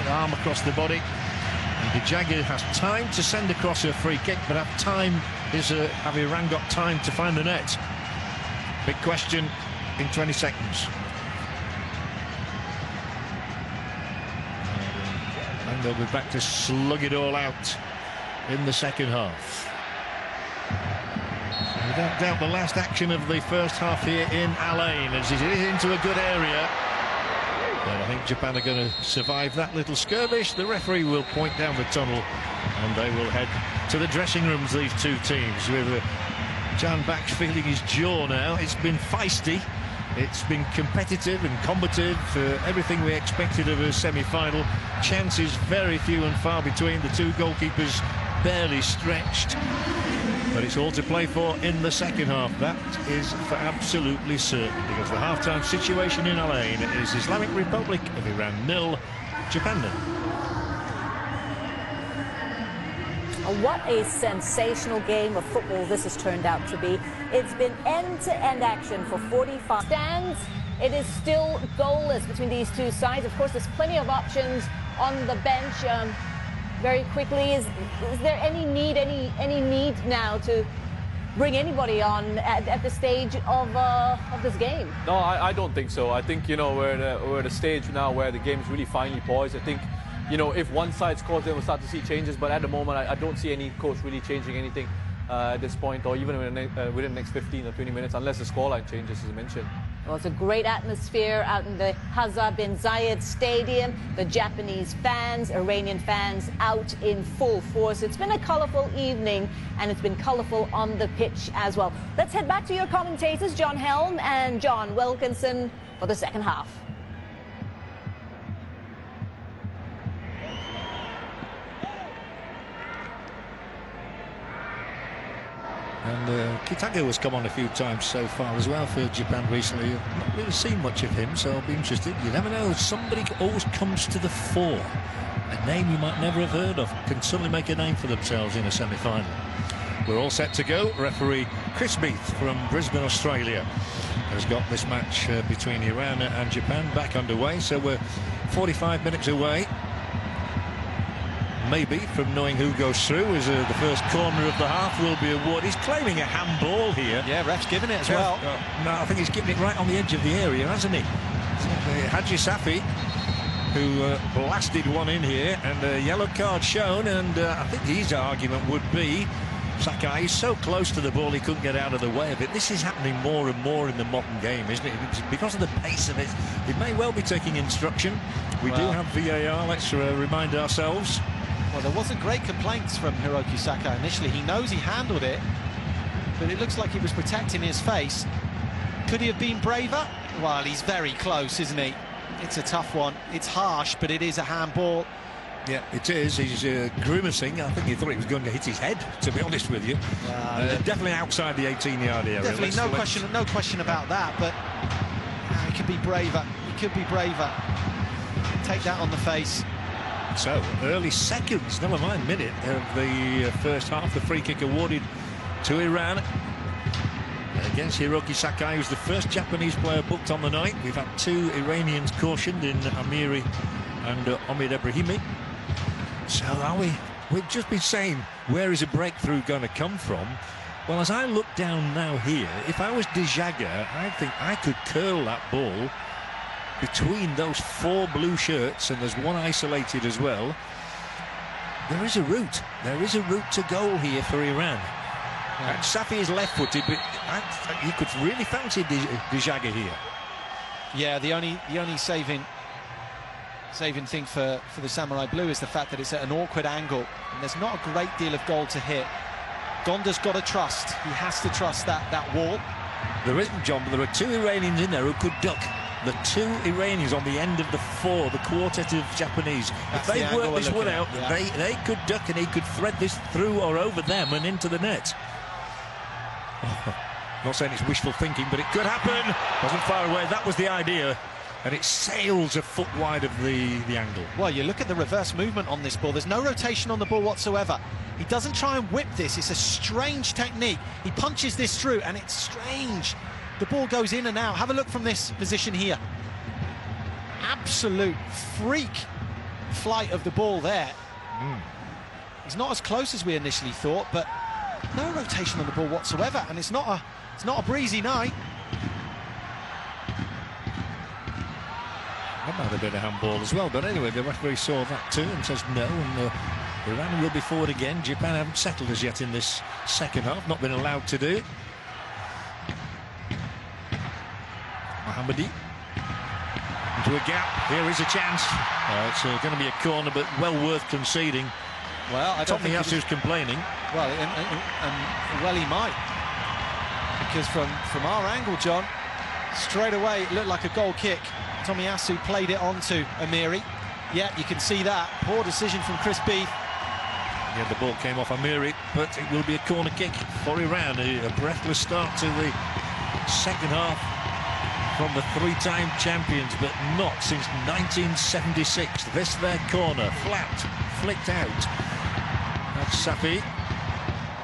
arm across the body. And Dijaga has time to send across a free kick, but have Iran got time to find the net? Big question in 20 seconds. And they'll be back to slug it all out in the second half. Without doubt, the last action of the first half here in Al Ain, as it is into a good area. But I think Japan are going to survive that little skirmish. The referee will point down the tunnel, and they will head to the dressing rooms, these two teams, with Jan back feeling his jaw now. It's been feisty. It's been competitive and combative, everything we expected of a semi-final. Chances very few and far between, the two goalkeepers barely stretched. But it's all to play for in the second half. That is for absolutely certain, because the half-time situation in Al Ain is Islamic Republic of Iran 0, Japan 0. What a sensational game of football this has turned out to be. It's been end-to-end action for 45 stands. It is still goalless between these two sides. Of course, there's plenty of options on the bench. Very quickly, is there any need now to bring anybody on at the stage of this game? No, I don't think so. I think, you know, we're at a stage now where the game's really finely poised. I think, you know, if one side scores, then we'll start to see changes. But at the moment, I don't see any coach really changing anything at this point, or even within the next 15 or 20 minutes, unless the scoreline changes, as I mentioned. Well, it's a great atmosphere out in the Hazza bin Zayed Stadium. The Japanese fans, Iranian fans out in full force. It's been a colourful evening, and it's been colourful on the pitch as well. Let's head back to your commentators, John Helm and John Wilkinson, for the second half. And Kitago has come on a few times so far as well for Japan recently. I've not really seen much of him, so I'll be interested. You never know, somebody always comes to the fore. A name you might never have heard of can suddenly make a name for themselves in a semi-final. We're all set to go. Referee Chris Beath from Brisbane, Australia, has got this match between Iran and Japan back underway. So we're 45 minutes away, maybe, from knowing who goes through, as the first corner of the half will be awarded. He's claiming a handball here. Yeah, ref's giving it as well. No, I think he's giving it right on the edge of the area, hasn't he? Haji Safi, who blasted one in here, and a yellow card shown, and I think his argument would be Sakai is so close to the ball he couldn't get out of the way of it. This is happening more and more in the modern game, isn't it? It's because of the pace of it. It may well be taking instruction. We do have VAR, let's remind ourselves. Well, there wasn't great complaints from Hiroki Sakai initially. He knows he handled it, but it looks like he was protecting his face. Could he have been braver? Well, he's very close, isn't he? It's a tough one. It's harsh, but it is a handball. Yeah, it is. He's grimacing. I think he thought he was going to hit his head, to be honest with you. Definitely outside the 18-yard area. Definitely, no question about that, but he could be braver. He could be braver. Take that on the face. So, early seconds, never mind minute, of the first half. The free kick awarded to Iran against Hiroki Sakai, who's the first Japanese player booked on the night. We've had two Iranians cautioned in Amiri and Omid Ebrahimi. So we've just been saying, where is a breakthrough going to come from? Well, as I look down now here, if I was Dijaga, I think I could curl that ball between those four blue shirts, and there's one isolated as well. There is a route. There is a route to goal here for Iran. Yeah. And Safi is left-footed, but you could really fancy Dijaga here. Yeah, the only saving thing for the Samurai Blue is the fact that it's at an awkward angle, and there's not a great deal of goal to hit. Gonda's got to trust. He has to trust that wall. There isn't, John, but there are two Iranians in there who could duck. The two Iranians on the end of the four, the quartet of Japanese. If they work this one out, they could duck, and he could thread this through or over them and into the net. Not saying it's wishful thinking, but it could happen. Wasn't far away. That was the idea. and it sails a foot wide of the angle. Well, you look at the reverse movement on this ball. There's no rotation on the ball whatsoever. He doesn't try and whip this. It's a strange technique. He punches this through, and it's strange. The ball goes in and out. Have a look from this position here. Absolute freak flight of the ball there. He's not as close as we initially thought, but no rotation on the ball whatsoever, and it's not a breezy night. That might have been a handball as well, but anyway, the referee saw that too and says no, and Iran will be forward again. Japan haven't settled as yet in this second half, not been allowed to do it. Mohammadi into a gap. Here is a chance. It's going to be a corner, but well worth conceding. Well, I don't think Tomiyasu's complaining. Well, and well, he might, because from our angle, John, straight away it looked like a goal kick. Tomiyasu played it on to Amiri. Yeah, you can see that. Poor decision from Chris Beath. Yeah, the ball came off Amiri, but it will be a corner kick for Iran. A breathless start to the second half from the three-time champions, but not since 1976. This their corner, flat, flicked out. That's Safi.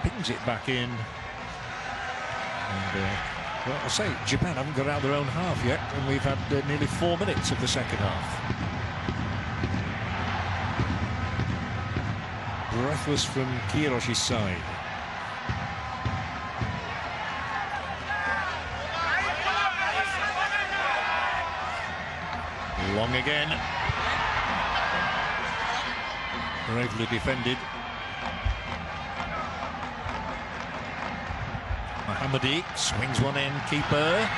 Pings it back in. And, well, I say, Japan haven't got out their own half yet, and we've had nearly 4 minutes of the second half. Breathless from Kiroshi's side. Long again. Bravely defended. Mohammadi swings one in, keeper.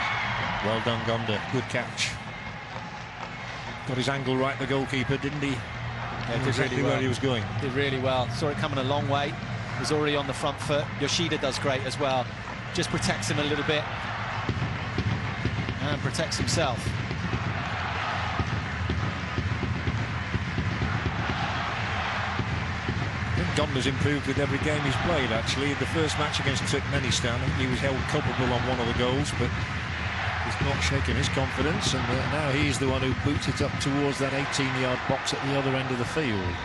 Well done, Gonda. Good catch. Got his angle right, the goalkeeper, didn't he? Yeah, did exactly really well. Where he was going. Did really well. Saw it coming a long way. Was already on the front foot. Yoshida does great as well. Just protects him a little bit. And protects himself. Gonda's improved with every game he's played, actually. The first match against Turkmenistan, he was held culpable on one of the goals, but he's not shaken his confidence, and now he's the one who boots it up towards that 18-yard box at the other end of the field.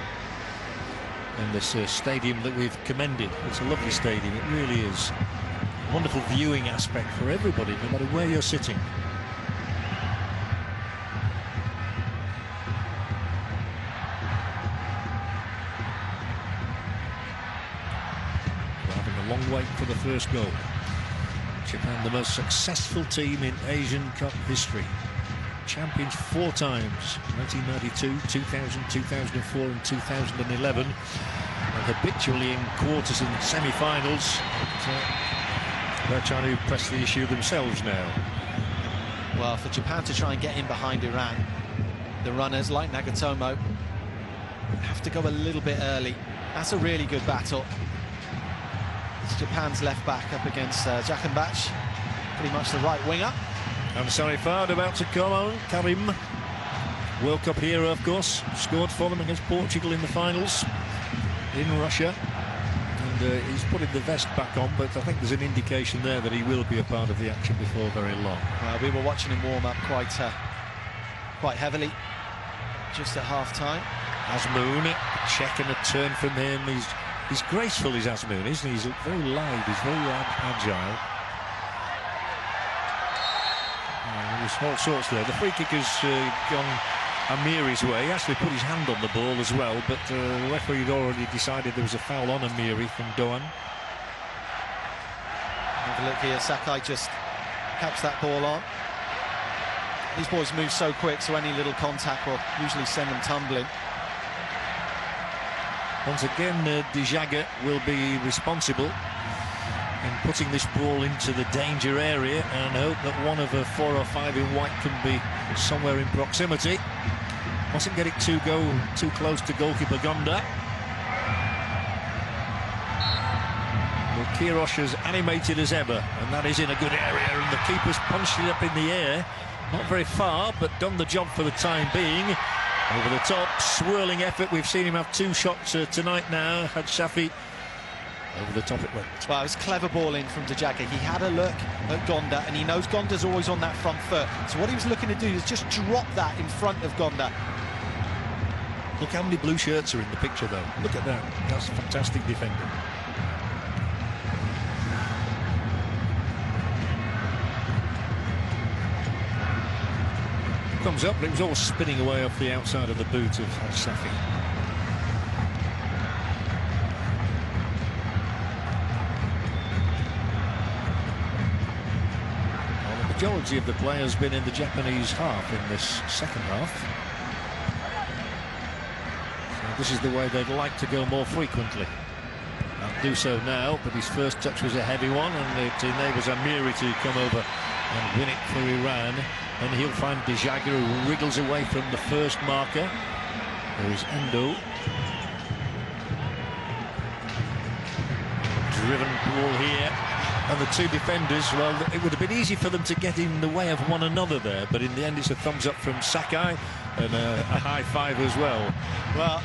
And this stadium that we've commended, it's a lovely stadium, it really is. Wonderful viewing aspect for everybody, no matter where you're sitting. Long wait for the first goal. Japan, the most successful team in Asian Cup history. Champions 4 times, 1992, 2000, 2004 and 2011. And habitually in quarters and semi-finals. They're trying to press the issue themselves now. Well, for Japan to try and get in behind Iran, the runners like Nagatomo have to go a little bit early. That's a really good battle. It's Japan's left back up against Jahanbakhsh, pretty much the right winger. And Sarifard about to come on. Karim, World Cup hero, of course, scored for them against Portugal in the finals in Russia. And he's putting the vest back on, but I think there's an indication there that he will be a part of the action before very long. Well, we were watching him warm up quite heavily just at half-time. Azmoun, check and a turn from him. He's graceful, is Azmoun, isn't he? He's very live, he's very agile. There's all sorts there. The free kick has gone Amiri's way. He actually put his hand on the ball as well, but the referee had already decided there was a foul on Amiri from Doan. Have a look here, Sakai just caps that ball on. These boys move so quick, so any little contact will usually send them tumbling. Once again, Dijaga will be responsible in putting this ball into the danger area and hope that one of the 4 or 5 in white can be somewhere in proximity. Mustn't get it too close to goalkeeper Gonda. Well, Kirosh as animated as ever, and that is in a good area, and the keeper's punched it up in the air. Not very far, but done the job for the time being. Over the top, swirling effort. We've seen him have 2 shots tonight now. Had Shafi Over the top it went. Well, it was clever ball in from De Jager. He had a look at Gonda, and he knows Gonda's always on that front foot. So what he was looking to do is just drop that in front of Gonda. Look how many blue shirts are in the picture, though. Look at that. That's a fantastic defending. Thumbs up, but it was all spinning away off the outside of the boot of Al-Safi. Well, the majority of the play has been in the Japanese half in this second half. So this is the way they'd like to go more frequently. They'll do so now, but his first touch was a heavy one, and it enables Amiri to come over and win it for Iran. And he'll find De Jager, who wriggles away from the first marker. There is Endo. Driven ball here. And the two defenders, well, it would have been easy for them to get in the way of one another there, but in the end it's a thumbs up from Sakai and a high five as well. Well,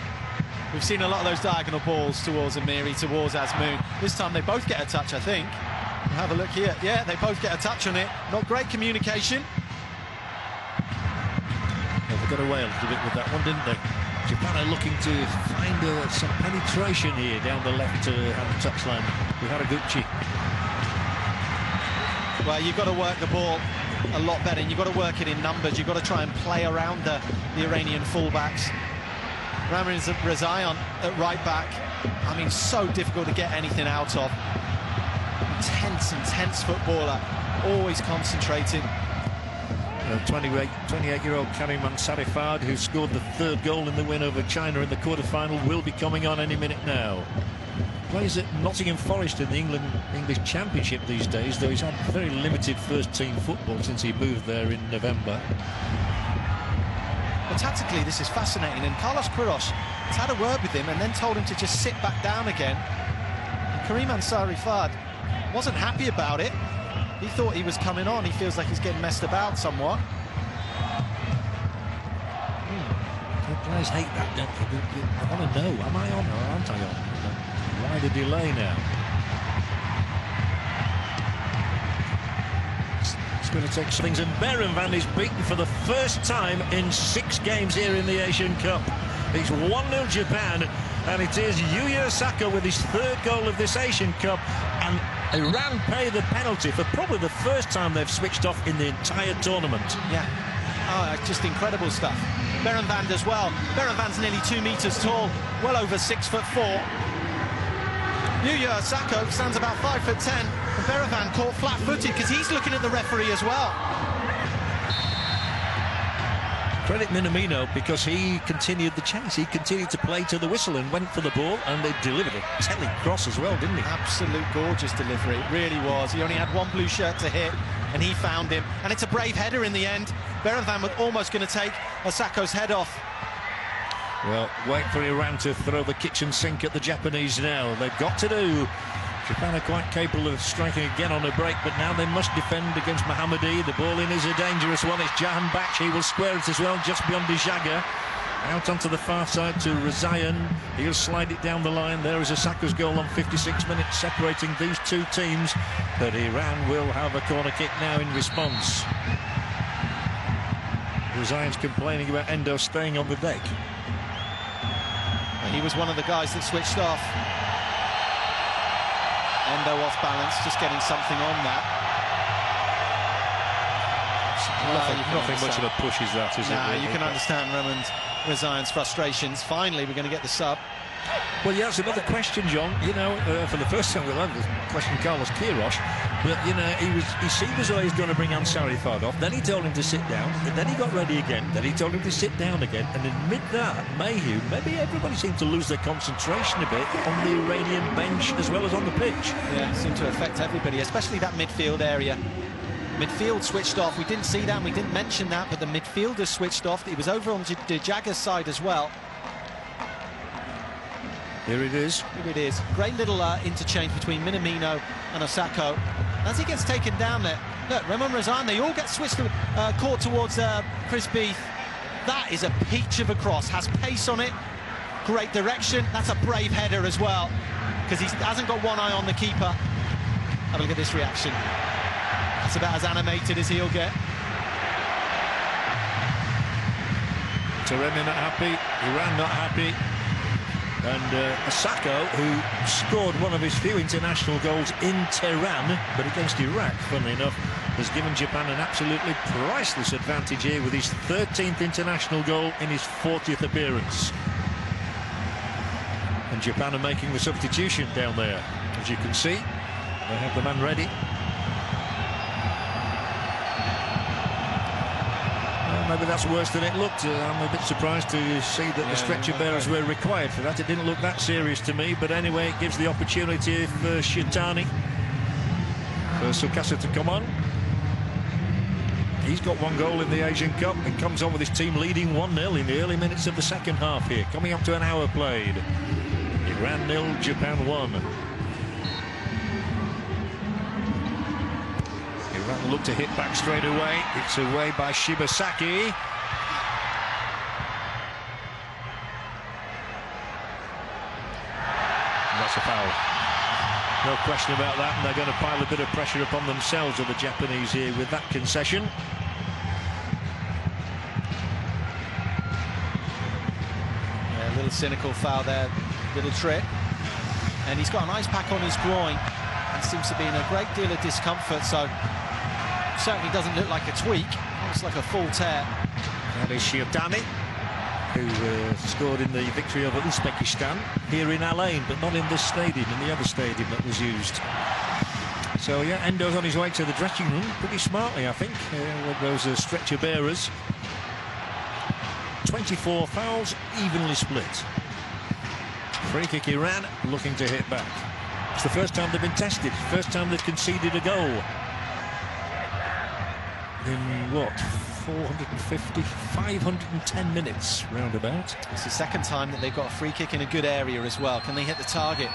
we've seen a lot of those diagonal balls towards Amiri, towards Azmoun. This time they both get a touch, I think. Have a look here. Yeah, they both get a touch on it. Not great communication. Well, they got away a little bit with that one, didn't they? Japan are looking to find some penetration here down the left-hand touchline with Haraguchi. Well, you've got to work the ball a lot better, and you've got to work it in numbers. You've got to try and play around the Iranian fullbacks. Ramon Rezaian at right back. I mean, so difficult to get anything out of. Intense footballer, always concentrating. 28-year-old Karim Ansarifard, who scored the third goal in the win over China in the quarter-final, will be coming on any minute now. Plays at Nottingham Forest in the English Championship these days, though he's had very limited first-team football since he moved there in November. Well, tactically, this is fascinating, and Carlos Queiroz has had a word with him and then told him to just sit back down again. And Karim Ansarifard wasn't happy about it. He thought he was coming on. He feels like he's getting messed about somewhat. Players hate that, don't they? I want to know, am I on or aren't I on? Why the delay now? It's going to take things, and Berenvan is beaten for the first time in 6 games here in the Asian Cup. It's 1-0 Japan, and it is Yuya Osaka with his third goal of this Asian Cup, and Iran pay the penalty for probably the first time they've switched off in the entire tournament. Yeah, just incredible stuff. Berenvan as well. Berenvan's nearly 2 meters tall, well over 6'4". Yuya Osaka stands about 5'10", and Berenvan caught flat-footed because he's looking at the referee as well. Credit Minamino, because he continued the chase. He continued to play to the whistle and went for the ball, and they delivered a telling cross as well, didn't he? Absolute gorgeous delivery, it really was. He only had one blue shirt to hit, and he found him. And it's a brave header in the end. Berenvan was almost going to take Osaka's head off. Well, wait for Iran to throw the kitchen sink at the Japanese now. They've got to do. Japan are quite capable of striking again on a break, but now they must defend against Mohammadi. The ball in is a dangerous one. It's Jahan Baksh. He will square it as well, just beyond De Jager. Out onto the far side to Rezaian. He'll slide it down the line. There is Osaka's goal on 56 minutes, separating these two teams. But Iran will have a corner kick now in response. Rezaian's complaining about Endo staying on the deck. He was one of the guys that switched off. Endo off balance, just getting something on that. Nothing much of a push is that, is it? Nah, you can understand Ramon Rezaian's frustrations. Finally, we're going to get the sub. Well, yeah, it's another question, John. You know, for the first time we'll have this question Carlos Queiroz, but you know, he seemed as though he was going to bring Ansarifard off. Then he told him to sit down, and then he got ready again. Then he told him to sit down again, and amid that mayhew, maybe everybody seemed to lose their concentration a bit on the Iranian bench as well as on the pitch. Yeah, it seemed to affect everybody, especially that midfield area. Midfield switched off. We didn't see that, and we didn't mention that, but the midfielders switched off. It was over on De Jager's side as well. Here it is. Here it is. Great little interchange between Minamino and Osaka. As he gets taken down there, look, Ramon Rezaian, they all get switched, caught towards Chris Beath. That is a peach of a cross. Has pace on it. Great direction. That's a brave header as well. because he hasn't got one eye on the keeper. Have a look at this reaction. That's about as animated as he'll get. Taremi not happy, Iran not happy, and Asako, who scored one of his few international goals in Tehran, but against Iraq, funnily enough, has given Japan an absolutely priceless advantage here with his 13th international goal in his 40th appearance. And Japan are making the substitution down there, as you can see. They have the man ready. Maybe that's worse than it looked. I'm a bit surprised to see that the stretcher bearers were required for that. It didn't look that serious to me, but anyway, it gives the opportunity for Shitani, for Sukasa to come on. He's got one goal in the Asian Cup and comes on with his team leading 1-0 in the early minutes of the second half here. Coming up to an hour played. Iran 0, Japan 1. Iran look to hit back straight away. It's away by Shibasaki. And that's a foul. No question about that, and they're going to pile a bit of pressure upon themselves, of the Japanese here, with that concession. Yeah, a little cynical foul there, little trick. And he's got an ice pack on his groin and seems to be in a great deal of discomfort, so certainly doesn't look like a tweak. Looks like a full tear. That is Shiotani, who scored in the victory over Uzbekistan here in Al Ain, but not in this stadium, in the other stadium that was used. So yeah, Endo's on his way to the dressing room pretty smartly, I think, with those stretcher bearers. 24 fouls, evenly split. Free kick Iran, looking to hit back. It's the first time they've been tested, first time they've conceded a goal in what, 450, 510 minutes roundabout. It's the second time that they've got a free kick in a good area as well. Can they hit the target?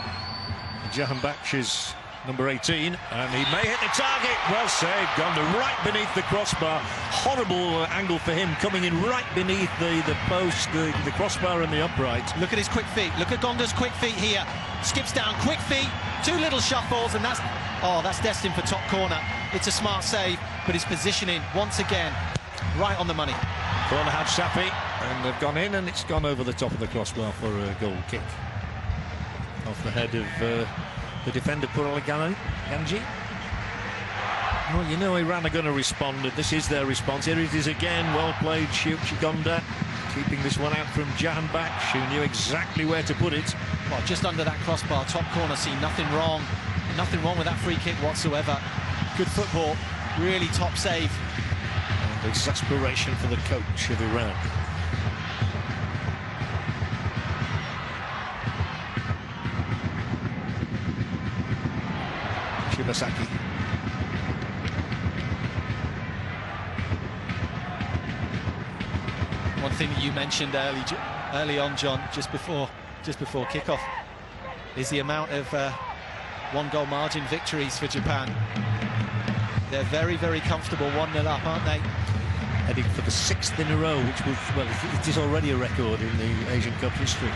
Jahanbakhsh is number 18, and he may hit the target. Well saved, gone to right beneath the crossbar. Horrible angle for him, coming in right beneath the post, the crossbar and the upright. Look at his quick feet. Look at Gonda's quick feet here. Skips down, quick feet, two little shuffles, and that's destined for top corner. It's a smart save, but his positioning once again right on the money. Corner had Safi, and they've gone in, and it's gone over the top of the crossbar for a goal kick off the head of the defender, Ganji. Well, you know Iran are going to respond, and this is their response. Here it is again, well played, Gonda, keeping this one out from Jahanbakhsh, who knew exactly where to put it. Well, just under that crossbar, top corner, see nothing wrong with that free kick whatsoever. Good football, really top save. And exasperation for the coach of Iran. Shibasaki. One thing that you mentioned early on, John, just before kickoff, is the amount of one-goal margin victories for Japan. They're very, very comfortable 1-0 up, aren't they? Heading for the 6th in a row, which was, well, it is already a record in the Asian Cup history.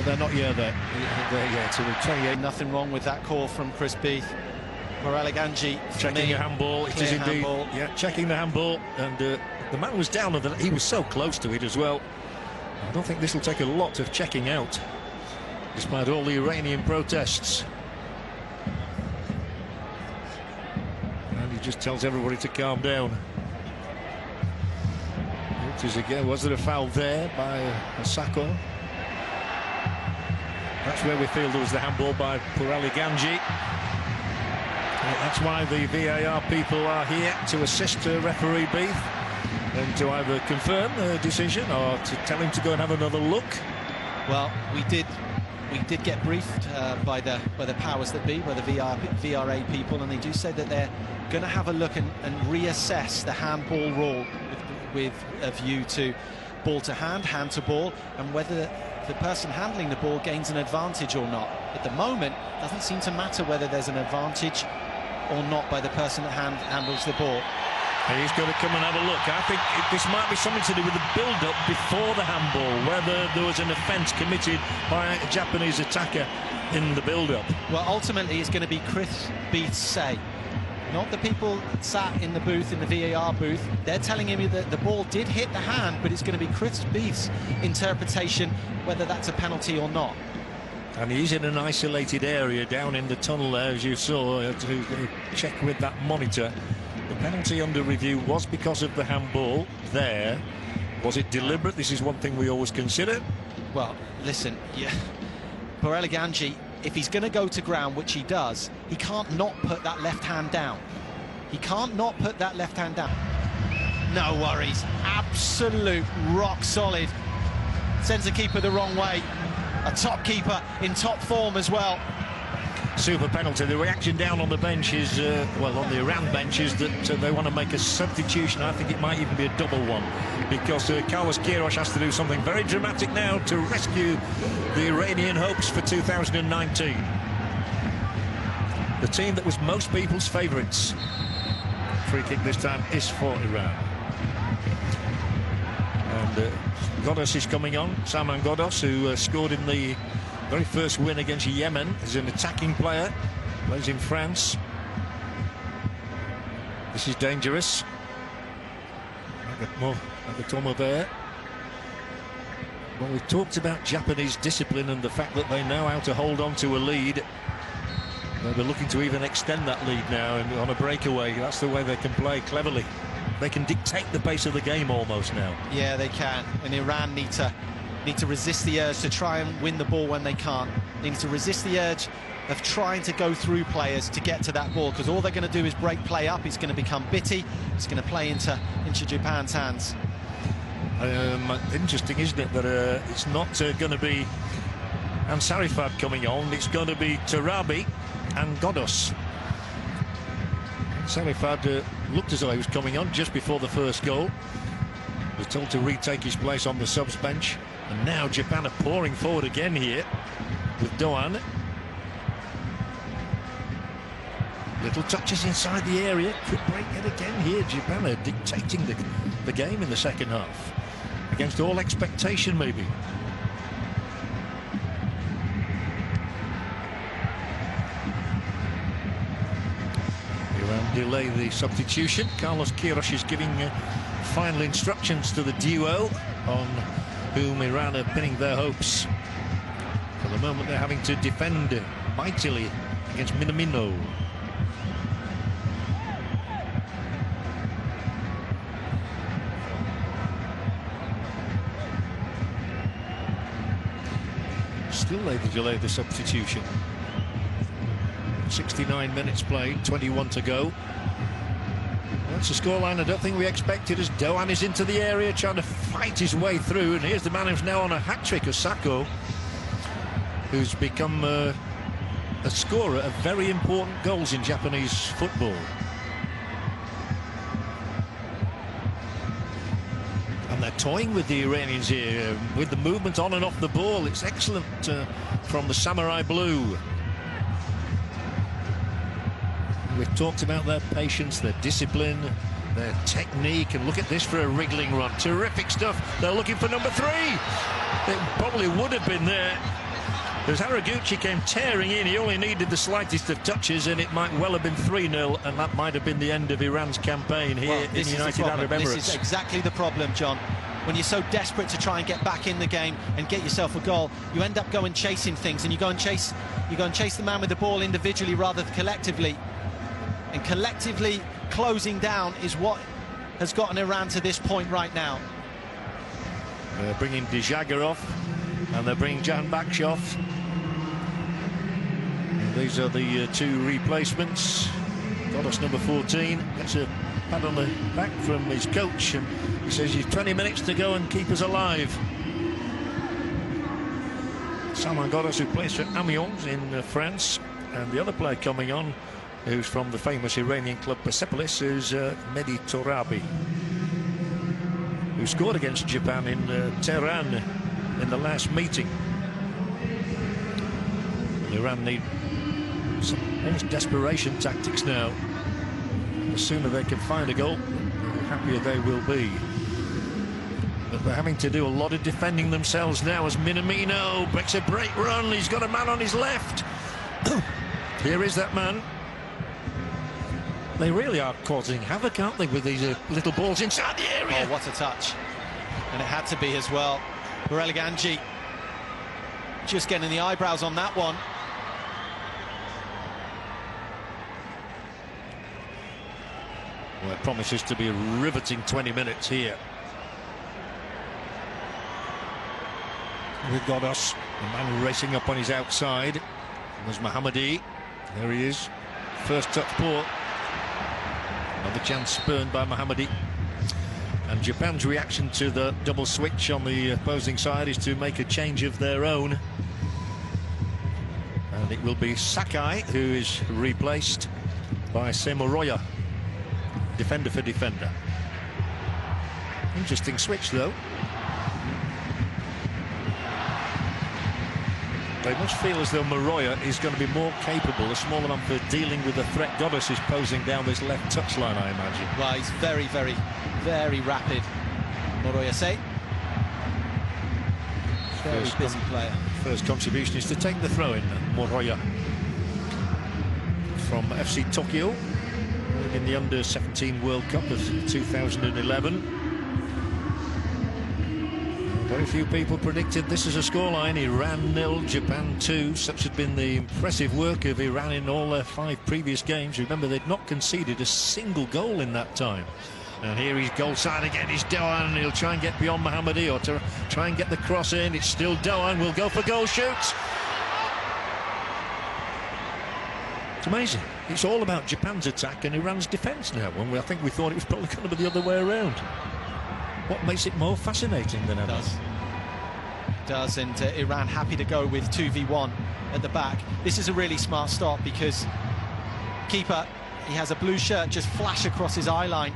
They're not yet there yet. So 28. Nothing wrong with that call from Chris Beath. Ganji checking a handball. It is indeed. Handball. Yeah, checking the handball, and the man was down, and he was so close to it as well. I don't think this will take a lot of checking out, despite all the Iranian protests. And he just tells everybody to calm down. It is again. Was there a foul there by Asako? That's where we feel there was the handball by Ganji. That's why the VAR people are here, to assist referee Beath and to either confirm the decision or to tell him to go and have another look. Well, we did get briefed by the powers that be, by the VRA people, and they do say that they're going to have a look and reassess the handball rule with a view to ball to hand, hand to ball, and whether the person handling the ball gains an advantage or not. At the moment, it doesn't seem to matter whether there's an advantage or not by the person that handles the ball. He's got to come and have a look. I think this might be something to do with the build-up before the handball, whether there was an offence committed by a Japanese attacker in the build-up. Well, ultimately, it's going to be Chris Beath's say, not the people sat in the booth, in the VAR booth. They're telling him that the ball did hit the hand, but it's going to be Chris Beath's interpretation whether that's a penalty or not. And he's in an isolated area down in the tunnel there, as you saw, to check with that monitor. The penalty under review was because of the handball there. Was it deliberate? This is one thing we always consider. Well, listen, yeah, Borrell Ganji, if he's going to go to ground, which he does, he can't not put that left hand down. He can't not put that left hand down. No worries, absolute rock solid. Sends the keeper the wrong way. A top keeper in top form as well. Super penalty. The reaction down on the bench is, well, on the Iran bench is that they want to make a substitution. I think it might even be a double one, because Carlos Queiroz has to do something very dramatic now to rescue the Iranian hopes for 2019. The team that was most people's favourites. Free kick this time is for Iran. And Ghoddos is coming on. Salman Ghoddos, who scored in the very first win against Yemen, is an attacking player, plays in France. This is dangerous. Nagatomo there. Well, we've talked about Japanese discipline and the fact that they know how to hold on to a lead. They're looking to even extend that lead now, and on a breakaway, that's the way they can play cleverly. They can dictate the pace of the game almost now. Yeah, they can. And Iran need to resist the urge to try and win the ball when they can't. They need to resist the urge of trying to go through players to get to that ball, because all they're going to do is break play up. It's going to become bitty. It's going to play into Japan's hands. Interesting, isn't it, that it's not going to be Ansarifad coming on. It's going to be Tarabi and Ghoddos. Ansarifad looked as though he was coming on just before the first goal. Was told to retake his place on the subs bench. And now Japan are pouring forward again here with Doan. Little touches inside the area. Could break it again here. Japan are dictating the game in the second half. Against all expectation, maybe. Iran delay the substitution. Carlos Queiroz is giving final instructions to the duo on whom Iran are pinning their hopes. For the moment, they're having to defend mightily against Minamino. Still they delay the substitution. 69 minutes played, 21 to go. That's a scoreline I don't think we expected, as Doan is into the area trying to fight his way through, and here's the man who's now on a hat-trick, Osako, who's become a scorer of very important goals in Japanese football. And they're toying with the Iranians here, with the movement on and off the ball. It's excellent from the Samurai Blue. We've talked about their patience, their discipline, their technique, and look at this for a wriggling run. Terrific stuff. They're looking for number 3. It probably would have been there. As Haraguchi came tearing in, he only needed the slightest of touches, and it might well have been 3-0, and that might have been the end of Iran's campaign here in United Arab Emirates. This is exactly the problem, John. When you're so desperate to try and get back in the game and get yourself a goal, you end up going chasing things, and you go and chase the man with the ball individually rather than collectively. And collectively closing down is what has gotten Iran to this point right now. They're bringing Dijaga off, and they're bringing Jan Baksh off. And these are the 2 replacements. Ghoddos, number 14, gets a pat on the back from his coach, and he says you've 20 minutes to go and keep us alive. Salman Ghoddos, who plays for Amiens in France, and the other player coming on, who's from the famous Iranian club Persepolis, is Mehdi Torabi, who scored against Japan in Tehran in the last meeting. Iran need some almost desperation tactics now. The sooner they can find a goal, happier they will be. But they're having to do a lot of defending themselves now as Minamino makes a great run. He's got a man on his left. Here is that man. They really are causing havoc, aren't they, with these little balls inside the area? Oh, what a touch. And it had to be as well. Ganji just getting the eyebrows on that one. Well, it promises to be a riveting 20 minutes here. We've got us, the man racing up on his outside. There's Mohammadi. There he is. First touch ball. Another chance spurned by Mohammadi. And Japan's reaction to the double switch on the opposing side is to make a change of their own. And it will be Sakai who is replaced by Semoroya. Defender for defender. Interesting switch, though. They must feel as though Moroya is going to be more capable, a smaller man, for dealing with the threat Goddess is posing down this left touchline, I imagine. Well, he's very, very, very rapid, Moroya say. Very busy player. First contribution is to take the throw-in, Moroya. From FC Tokyo in the Under-17 World Cup of 2011. Very few people predicted this as a scoreline. Iran 0, Japan 2. Such had been the impressive work of Iran in all their 5 previous games. Remember, they'd not conceded a single goal in that time. And here he's goal side again. He's Doan. He'll try and get beyond Mohammadi or to try and get the cross in. It's still Doan. Will go for goal shoots. It's amazing. It's all about Japan's attack and Iran's defence now. When I think we thought it was probably going to be the other way around. What makes it more fascinating than ever? Does, and Iran happy to go with 2v1 at the back. This is a really smart stop because keeper, he has a blue shirt just flash across his eye line.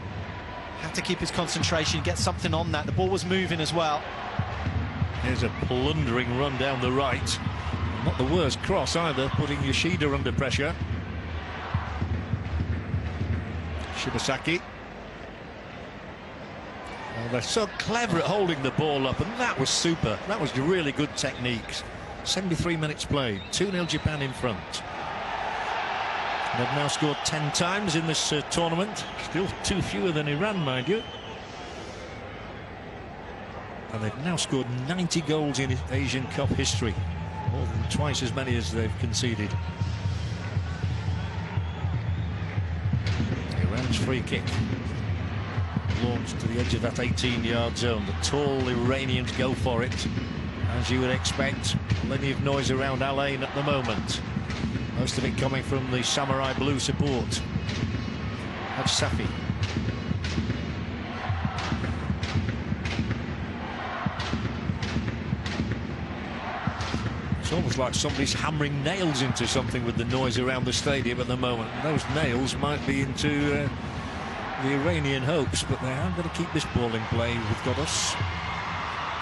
Had to keep his concentration, get something on that. The ball was moving as well. Here's a blundering run down the right. Not the worst cross either, putting Yoshida under pressure. Shibasaki. Oh, they're so clever at holding the ball up, and that was super. That was really good techniques. 73 minutes played, 2-0 Japan in front. They've now scored 10 times in this tournament. Still 2 fewer than Iran, mind you. And they've now scored 90 goals in Asian Cup history. More than twice as many as they've conceded. Iran's free kick. Launched to the edge of that 18-yard zone. The tall Iranians go for it, as you would expect. Plenty of noise around Al Ain at the moment. Most of it coming from the samurai blue support. That's Safi. It's almost like somebody's hammering nails into something with the noise around the stadium at the moment. Those nails might be into the Iranian hopes, but they are going to keep this ball in play with Godos.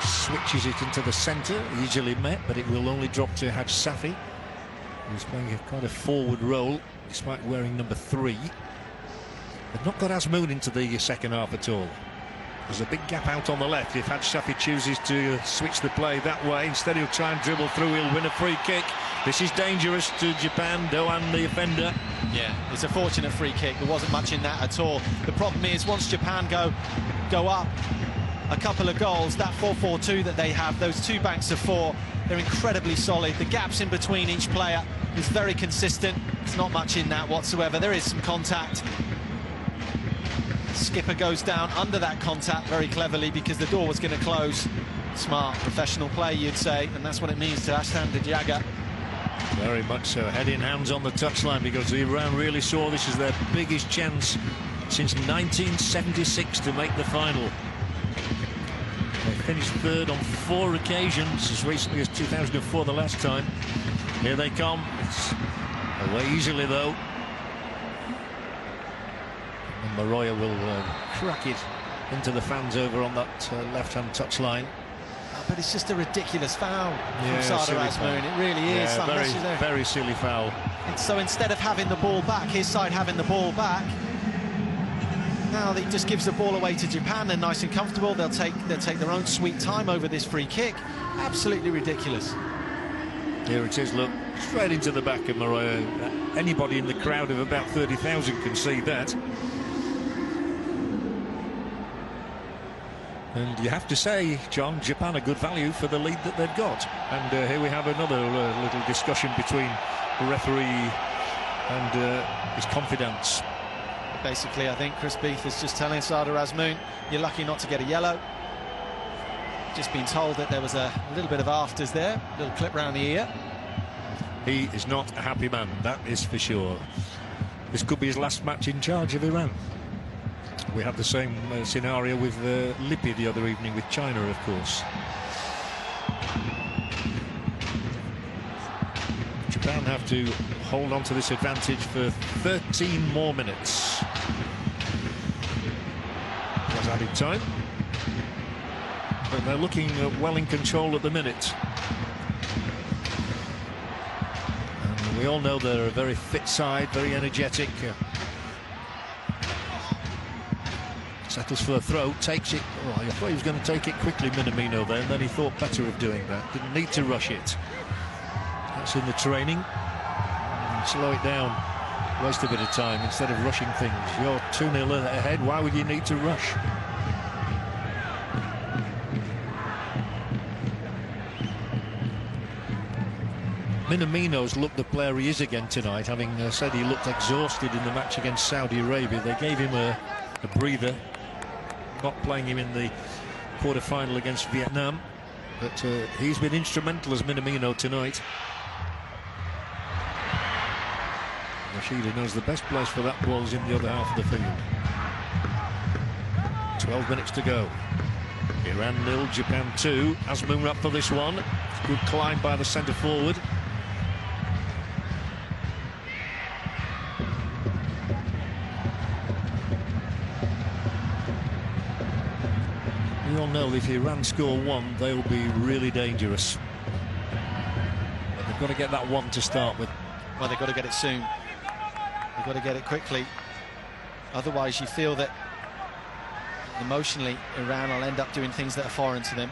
Switches it into the centre, easily met, but it will only drop to Haj Safi, who's playing a kind of forward role, despite wearing number 3. They've not got Azmoun into the second half at all. There's a big gap out on the left. If Haj Safi chooses to switch the play that way, instead he'll try and dribble through, he'll win a free kick. This is dangerous to Japan. Doan, the offender. Yeah, it's a fortunate free kick. There wasn't much in that at all. The problem is, once Japan go up a couple of goals, that 4-4-2 that they have, those 2 banks of 4, they're incredibly solid. The gaps in between each player is very consistent. There's not much in that whatsoever. There is some contact. Skipper goes down under that contact very cleverly because the door was going to close. Smart, professional play, you'd say, and that's what it means to Ashtan Dijaga. Very much so. Head in hands on the touchline, because Iran really saw this as their biggest chance since 1976 to make the final. They finished third on 4 occasions, as recently as 2004, the last time. Here they come. It's away easily, though. And Moroya will crack it into the fans over on that left-hand touchline. But it's just a ridiculous foul from Sada Azmoun. It really is. Yeah, very silly foul. And so instead of having the ball back, his side having the ball back, Now he just gives the ball away to Japan. They're nice and comfortable. They'll take their own sweet time over this free kick. Absolutely ridiculous. Here it is, look, straight into the back of Moroyo. Anybody in the crowd of about 30,000 can see that. And you have to say, John, Japan a good value for the lead that they've got. And here we have another little discussion between the referee and his confidants. Basically, I think Chris Beath is just telling Sada Razmoon, you're lucky not to get a yellow. Just been told that there was a little bit of afters there, a little clip round the ear. He is not a happy man, that is for sure. This could be his last match in charge of Iran. We had the same scenario with Lippi the other evening with China, of course. Japan have to hold on to this advantage for 13 more minutes. Was added time. But they're looking well in control at the minute. And we all know they're a very fit side, very energetic. Settles for a throw, takes it. Oh, I thought he was going to take it quickly, Minamino, there, and then he thought better of doing that. Didn't need to rush it. That's in the training. And slow it down. Waste a bit of time instead of rushing things. You're 2-0 ahead. Why would you need to rush? Minamino's looked the player he is again tonight, having said he looked exhausted in the match against Saudi Arabia. They gave him a breather, not playing him in the quarter-final against Vietnam, but he's been instrumental as Minamino tonight. Yoshida knows the best place for that ball is in the other half of the field. 12 minutes to go. Iran 0, Japan 2. Azmoun up for this one. Good climb by the centre forward. We all know if Iran score one, they will be really dangerous. But they've got to get that one to start with. Well, they've got to get it soon. They've got to get it quickly. Otherwise, you feel that emotionally, Iran will end up doing things that are foreign to them.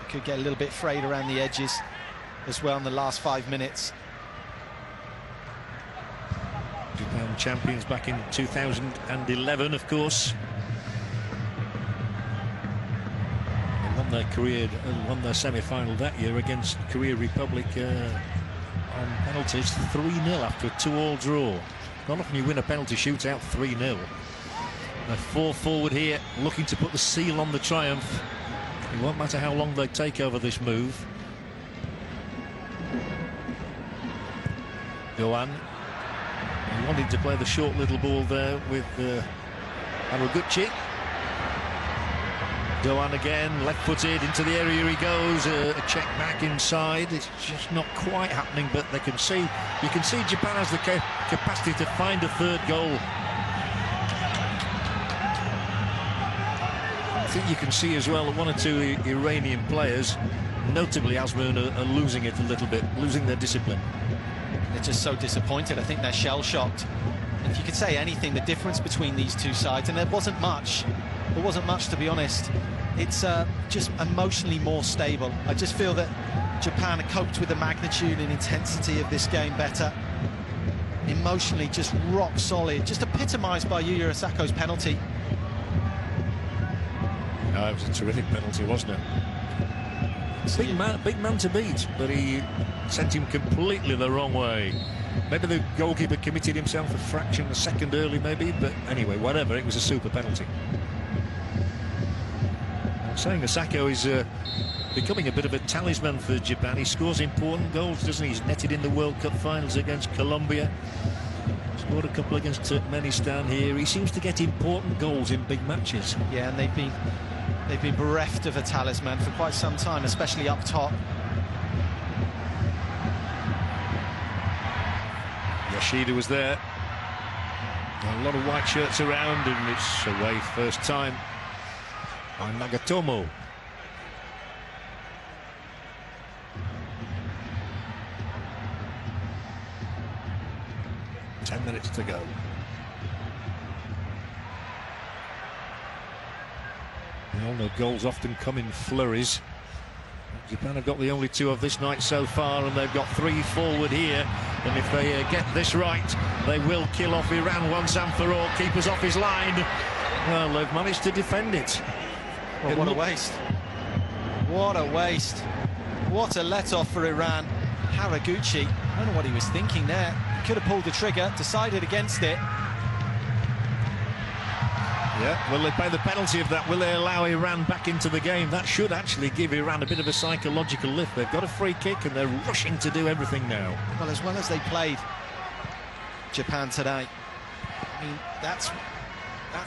Could get a little bit frayed around the edges as well in the last 5 minutes. Japan champions back in 2011, of course. They won their career, won their semi-final that year against Korea Republic on penalties 3-0 after a 2-all draw. Not often you win a penalty shootout 3-0. They're 4 forward here, looking to put the seal on the triumph. It won't matter how long they take over this move. Doan. He wanted to play the short little ball there with Haraguchi. Doan again, left-footed into the area he goes. A check back inside. It's just not quite happening, but they can see. You can see Japan has the capacity to find a third goal. I think you can see as well that 1 or 2 Iranian players, notably Azmoun, are losing it a little bit, losing their discipline. They're just so disappointed. I think they're shell-shocked. If you could say anything, the difference between these two sides, and there wasn't much. There wasn't much, to be honest. It's just emotionally more stable. I just feel that Japan coped with the magnitude and intensity of this game better. Emotionally, just rock solid. Just epitomised by Yu Urasako's penalty. No, it was a terrific penalty, wasn't it? Big man to beat, but he sent him completely the wrong way. Maybe the goalkeeper committed himself a fraction of a second early, maybe, but anyway, whatever, it was a super penalty. I'm saying Osako is becoming a bit of a talisman for Japan. He scores important goals, doesn't he? He's netted in the World Cup finals against Colombia. Scored a couple against Turkmenistan here. He seems to get important goals in big matches. Yeah, and they've been bereft of a talisman for quite some time, especially up top. Yoshida was there. A lot of white shirts around, and it's away first time by Nagatomo. Ten minutes to go. We all know goals often come in flurries. Japan have got the only 2 of this night so far, and they've got 3 forward here. And if they get this right, they will kill off Iran once and for all. Keep us off his line. Well, they've managed to defend it. Well, what a waste. What a waste. What a let-off for Iran. Haraguchi, I don't know what he was thinking there. He could have pulled the trigger, decided against it. Yeah, will they pay the penalty of that? Will they allow Iran back into the game? That should actually give Iran a bit of a psychological lift. They've got a free kick and they're rushing to do everything now. Well as they played Japan today, I mean, that's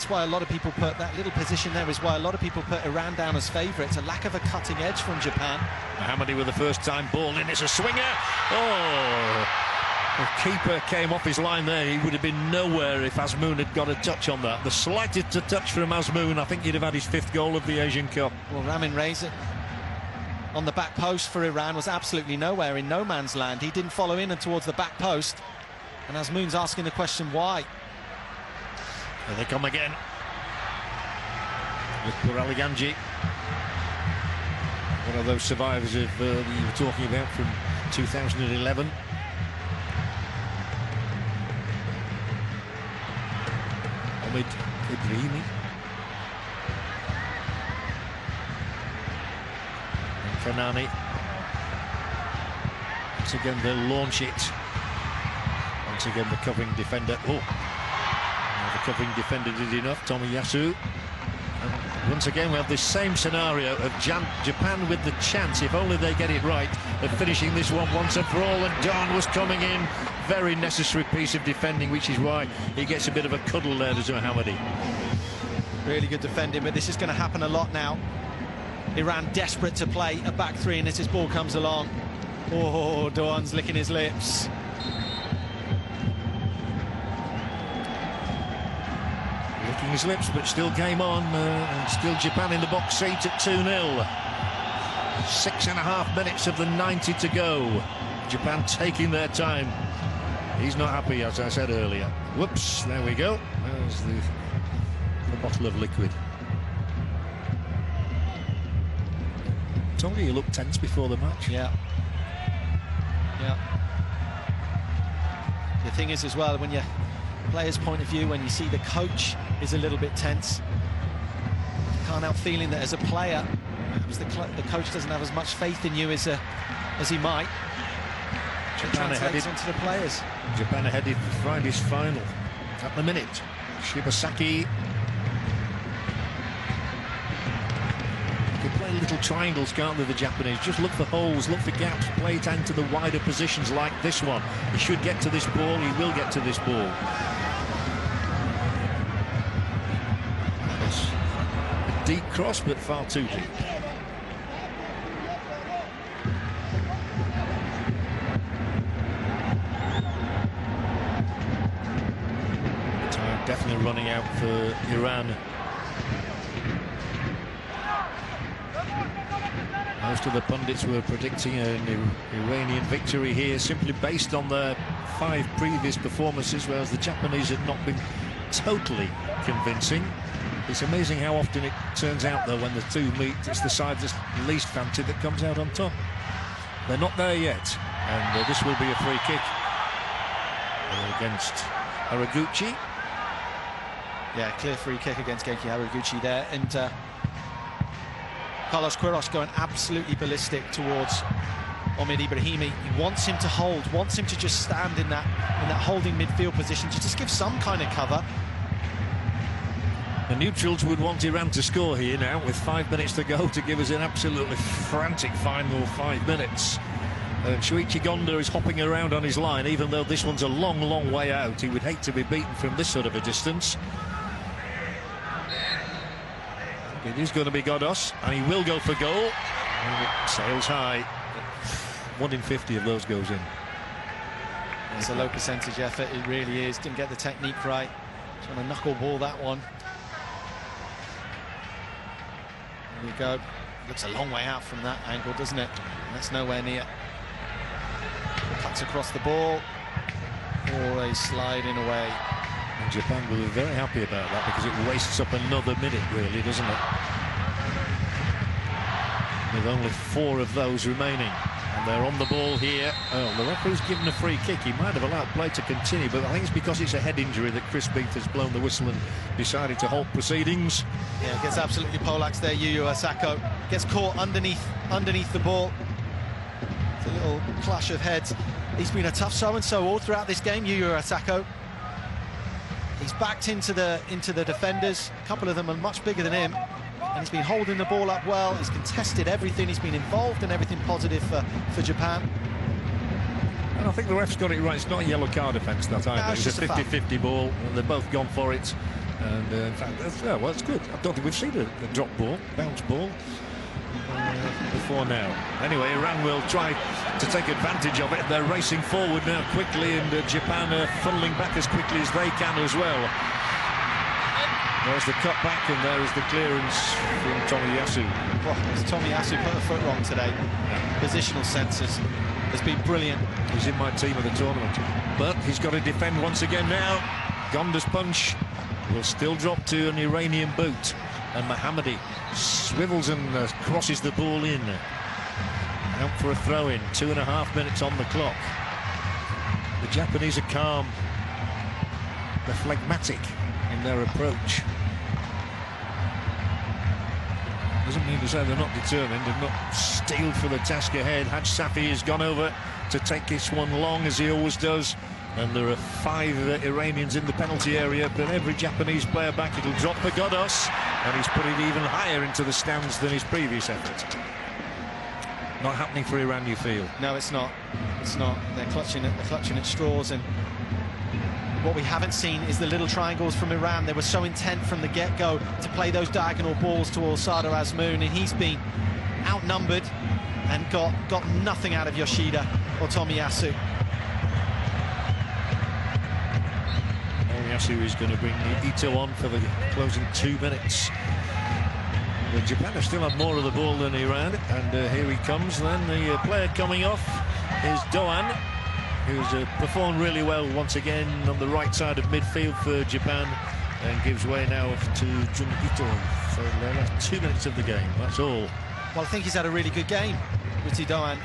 why a lot of people put that little position there, is why a lot of people put Iran down as favourites. A lack of a cutting edge from Japan. Mohammadi with the first time ball in. It's a swinger. Oh, the keeper came off his line there. He would have been nowhere if Azmoun had got a touch on that. The slightest touch from Azmoun, I think he'd have had his 5th goal of the Asian Cup. Well, Ramin Reza on the back post for Iran was absolutely nowhere, in no man's land. He didn't follow in and towards the back post. And Azmoun's asking the question, why? Here they come again. With Puraliganji. One of those survivors of you were talking about from 2011. Ahmed Ibrahimi. And Kanani. Once again they'll launch it. Once again the covering defender. Oh, the covering defender did enough. Tomiyasu. And once again we have this same scenario of Japan with the chance, if only they get it right, of finishing this one once and for all. And Don was coming in. Very necessary piece of defending, which is why he gets a bit of a cuddle there to Mohammadi. Really good defending, but this is going to happen a lot now. Iran desperate to play a back 3, and as this ball comes along, oh, Doan's licking his lips. Licking his lips, but still game on, and still Japan in the box seat at 2-0. 6.5 minutes of the 90 to go. Japan taking their time. He's not happy, as I said earlier. Whoops, there we go. There's the bottle of liquid. Told you looked tense before the match. Yeah. Yeah. The thing is as well, when you player's point of view, when you see the coach is a little bit tense, you can't help feeling that as a player, the coach doesn't have as much faith in you as he might. Japan headed onto the players. Japan are headed for Friday's final at the minute. Shibasaki. They play little triangles, can't they, the Japanese? Just look for holes, look for gaps, play it into the wider positions like this one. He should get to this ball, he will get to this ball. It's a deep cross, but far too deep. Definitely running out for Iran. Most of the pundits were predicting an Iranian victory here simply based on their 5 previous performances, whereas the Japanese had not been totally convincing. It's amazing how often it turns out, though, when the two meet, it's the side that's least fancied that comes out on top. They're not there yet, and this will be a free kick against Haraguchi. Yeah, clear free kick against Genki Haraguchi there, and Carlos Queiroz going absolutely ballistic towards Ahmed Ibrahimi. He wants him to hold, wants him to just stand in that holding midfield position, to just give some kind of cover. The neutrals would want Iran to score here now, with 5 minutes to go, to give us an absolutely frantic final 5 minutes. Shuichi Gonda is hopping around on his line, even though this one's a long, long way out. He would hate to be beaten from this sort of a distance. It is going to be Godos, and he will go for goal. And it sails high. 1 in 50 of those goes in. It's a low percentage effort, it really is. Didn't get the technique right. Trying to knuckleball that one. There we go. Looks a long way out from that angle, doesn't it? And that's nowhere near. Cuts across the ball. Always sliding away. And Japan will be very happy about that, because it wastes up another minute, really, doesn't it? with only 4 of those remaining. And they're on the ball here. Oh, the referee's given a free kick. He might have allowed play to continue, but I think it's because it's a head injury that Chris Beath has blown the whistle and decided to halt proceedings. Yeah, gets absolutely poleaxed there, Yu Osako. Gets caught underneath the ball. It's a little clash of heads. He's been a tough so-and-so all throughout this game, Yu Osako. He's backed into the defenders. A couple of them are much bigger than him. And he's been holding the ball up well. He's contested everything. He's been involved in everything positive for Japan. And I think the ref's got it right. It's not a yellow card offence, that either. No, it's a 50-50 ball, and they've both gone for it. And in fact, well, it's good. I don't think we've seen a drop ball, bounce ball before now. Anyway, Iran will try to take advantage of it. They're racing forward now quickly, and Japan are funneling back as quickly as they can as well. There's the cut back, and there is the clearance from Tomiyasu. Oh, Tomiyasu put a foot wrong today. Yeah. Positional senses has been brilliant. He's in my team of the tournament. But he's got to defend once again now. Gonda's punch will still drop to an Iranian boot. And Mohammadi swivels and crosses the ball in. Out for a throw-in. 2.5 minutes on the clock. The Japanese are calm. They're phlegmatic in their approach. Doesn't mean to say they're not determined. They've not steeled for the task ahead. Haj Safi has gone over to take this one long, as he always does. And there are 5 Iranians in the penalty area, but every Japanese player back, it'll drop for Godos, and he's put it even higher into the stands than his previous effort. Not happening for Iran, you feel? No, it's not. It's not. They're clutching at straws, and what we haven't seen is the little triangles from Iran. They were so intent from the get-go to play those diagonal balls towards Sardar Azmoun, and he's been outnumbered and got nothing out of Yoshida or Tomiyasu. Tomiyasu is going to bring Ito on for the closing 2 minutes. But Japan have still had more of the ball than Iran, and here he comes. Then the player coming off is Doan, who's performed really well once again on the right side of midfield for Japan, and gives way now to Jun Ito for the last 2 minutes of the game. That's all. Well, I think he's had a really good game, Ruti Doan,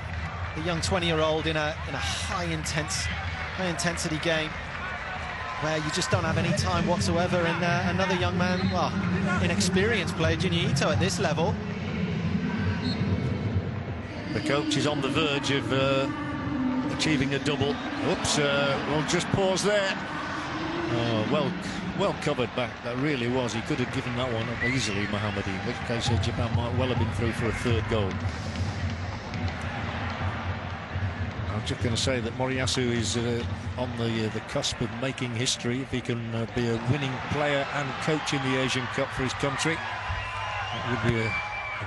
the young 20-year-old in a high-intensity game where you just don't have any time whatsoever. And another young man, well, inexperienced player, Junya Ito, at this level. The coach is on the verge of achieving a double. Oops, we'll just pause there. Oh, well covered back, that really was. He could have given that one up easily, Mohammadi, in which case Japan might well have been through for a 3rd goal. I'm just going to say that Moriyasu is on the cusp of making history. If he can be a winning player and coach in the Asian Cup for his country, it would be a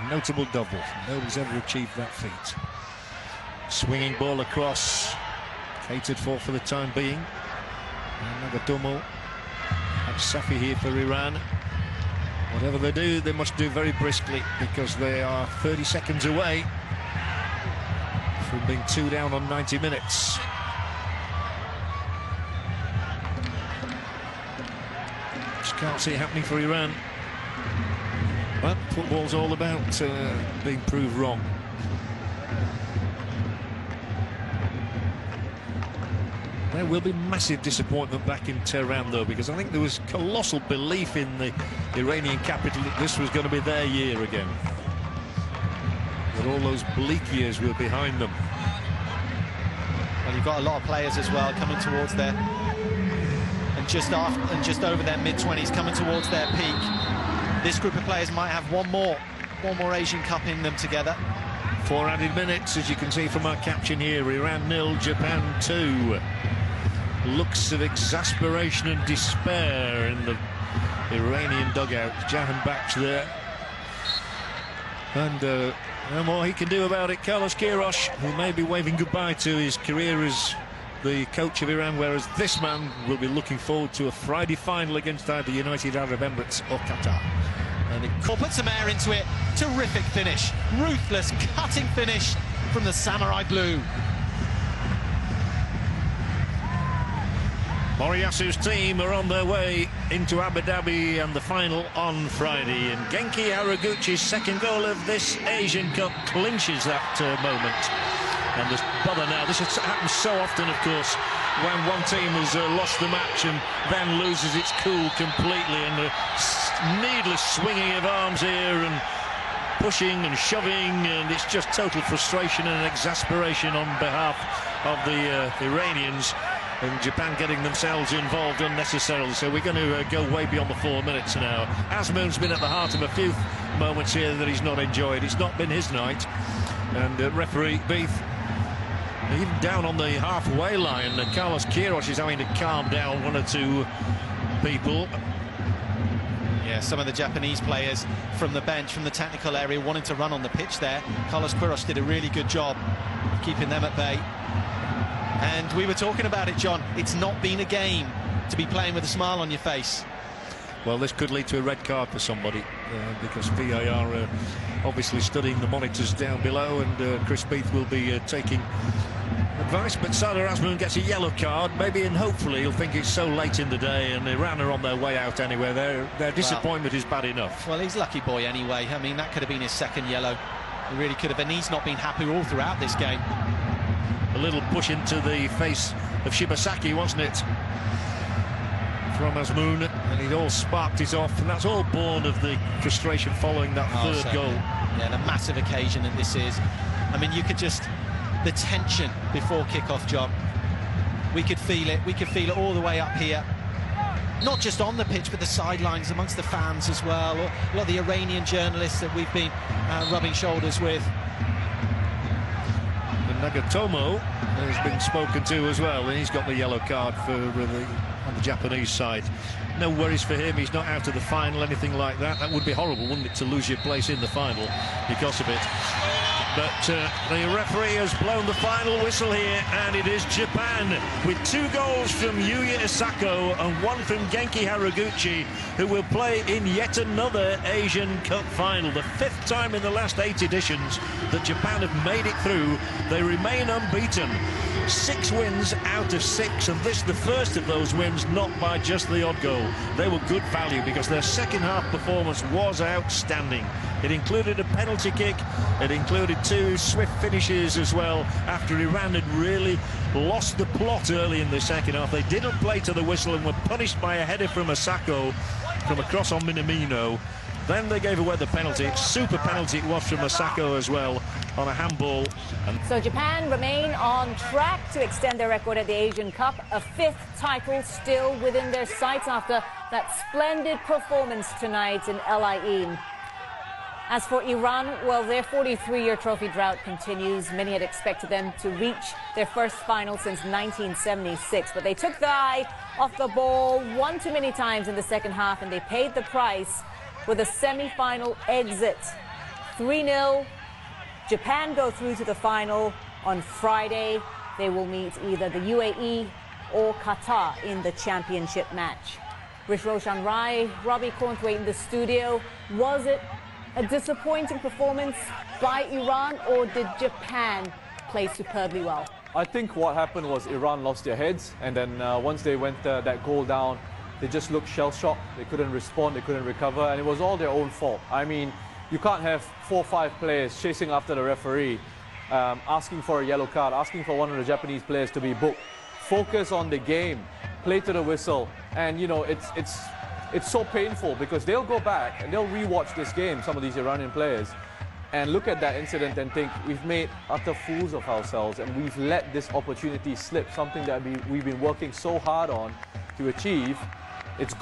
notable double. Nobody's ever achieved that feat. Swinging ball across, catered for the time being. And Nagatomo, Safi here for Iran. Whatever they do, they must do very briskly, because they are 30 seconds away from being 2 down on 90 minutes. Just can't see it happening for Iran. But football's all about being proved wrong. There will be massive disappointment back in Tehran, though, because I think there was colossal belief in the Iranian capital that this was going to be their year again. But all those bleak years were behind them. Well, you've got a lot of players as well coming towards their, and just over their mid-20s, coming towards their peak. This group of players might have one more Asian Cup in them together. 4 added minutes, as you can see from our caption here. Iran 0, Japan 2. Looks of exasperation and despair in the Iranian dugout. Jahanbakhsh there. And no more he can do about it. Carlos Queiroz, who may be waving goodbye to his career as the coach of Iran, whereas this man will be looking forward to a Friday final against either United Arab Emirates or Qatar. And it put some air into it. Terrific finish. Ruthless, cutting finish from the Samurai Blue. Moriyasu's team are on their way into Abu Dhabi and the final on Friday. And Genki Haraguchi's second goal of this Asian Cup clinches that moment. And there's bother now. This happens so often, of course, when one team has lost the match and then loses its cool completely. And the needless swinging of arms here and pushing and shoving, and it's just total frustration and exasperation on behalf of the Iranians. And Japan getting themselves involved unnecessarily. So we're going to go way beyond the 4 minutes now. Azmoun's been at the heart of a few moments here that he's not enjoyed. It's not been his night. And referee Beef, even down on the halfway line, Carlos Queiroz is having to calm down one or two people. Yeah, some of the Japanese players from the bench, from the technical area, wanting to run on the pitch there. Carlos Queiroz did a really good job of keeping them at bay. And we were talking about it, John. It's not been a game to be playing with a smile on your face. Well, this could lead to a red card for somebody because VAR obviously studying the monitors down below, and Chris Beath will be taking advice. But Sardar Azmoun gets a yellow card, maybe, and hopefully he'll think it's so late in the day, and Iran are on their way out anyway. Their disappointment is bad enough. Well, he's lucky boy anyway. I mean, that could have been his second yellow. He really could have, and he's not been happy all throughout this game. A little push into the face of Shibasaki, wasn't it, from Azmoun, and it all sparked it off, and that's all born of the frustration following that third goal. Yeah, the massive occasion that this is. I mean, you could just, the tension before kick-off, John, we could feel it. We could feel it all the way up here, not just on the pitch, but the sidelines, amongst the fans as well. A lot of the Iranian journalists that we've been rubbing shoulders with. Nagatomo has been spoken to as well, and he's got the yellow card for on the Japanese side. No worries for him. He's not out of the final, anything like that. That would be horrible, wouldn't it, to lose your place in the final because of it. But the referee has blown the final whistle here, and it is Japan with 2 goals from Yuya Osako and 1 from Genki Haraguchi, who will play in yet another Asian Cup final. The 5th time in the last 8 editions that Japan have made it through. They remain unbeaten. 6 wins out of 6, and this the first of those wins not by just the odd goal. They were good value because their second half performance was outstanding. It included a penalty kick, it included 2 swift finishes as well, after Iran had really lost the plot early in the second half. They didn't play to the whistle and were punished by a header from Osako from across on Minamino. Then they gave away the penalty. Super penalty it was from Osako as well on a handball. So Japan remain on track to extend their record at the Asian Cup. A 5th title still within their sights after that splendid performance tonight in El Ain. As for Iran, well, their 43-year trophy drought continues. Many had expected them to reach their first final since 1976, but they took the eye off the ball one too many times in the second half, and they paid the price with a semi-final exit. 3-0. Japan go through to the final on Friday. They will meet either the UAE or Qatar in the championship match. Rish Roshan Rai, Robbie Cornthwaite in the studio. Was it a disappointing performance by Iran, or did Japan play superbly well? I think what happened was Iran lost their heads, and then once they went that goal down, they just looked shell-shocked. They couldn't respond, they couldn't recover, and it was all their own fault. I mean, you can't have 4 or 5 players chasing after the referee, asking for a yellow card, asking for one of the Japanese players to be booked. Focus on the game, play to the whistle, and you know, it's so painful because they'll go back and they'll rewatch this game, some of these Iranian players, and look at that incident and think, we've made utter fools of ourselves and we've let this opportunity slip, something that we've been working so hard on to achieve. It's gone.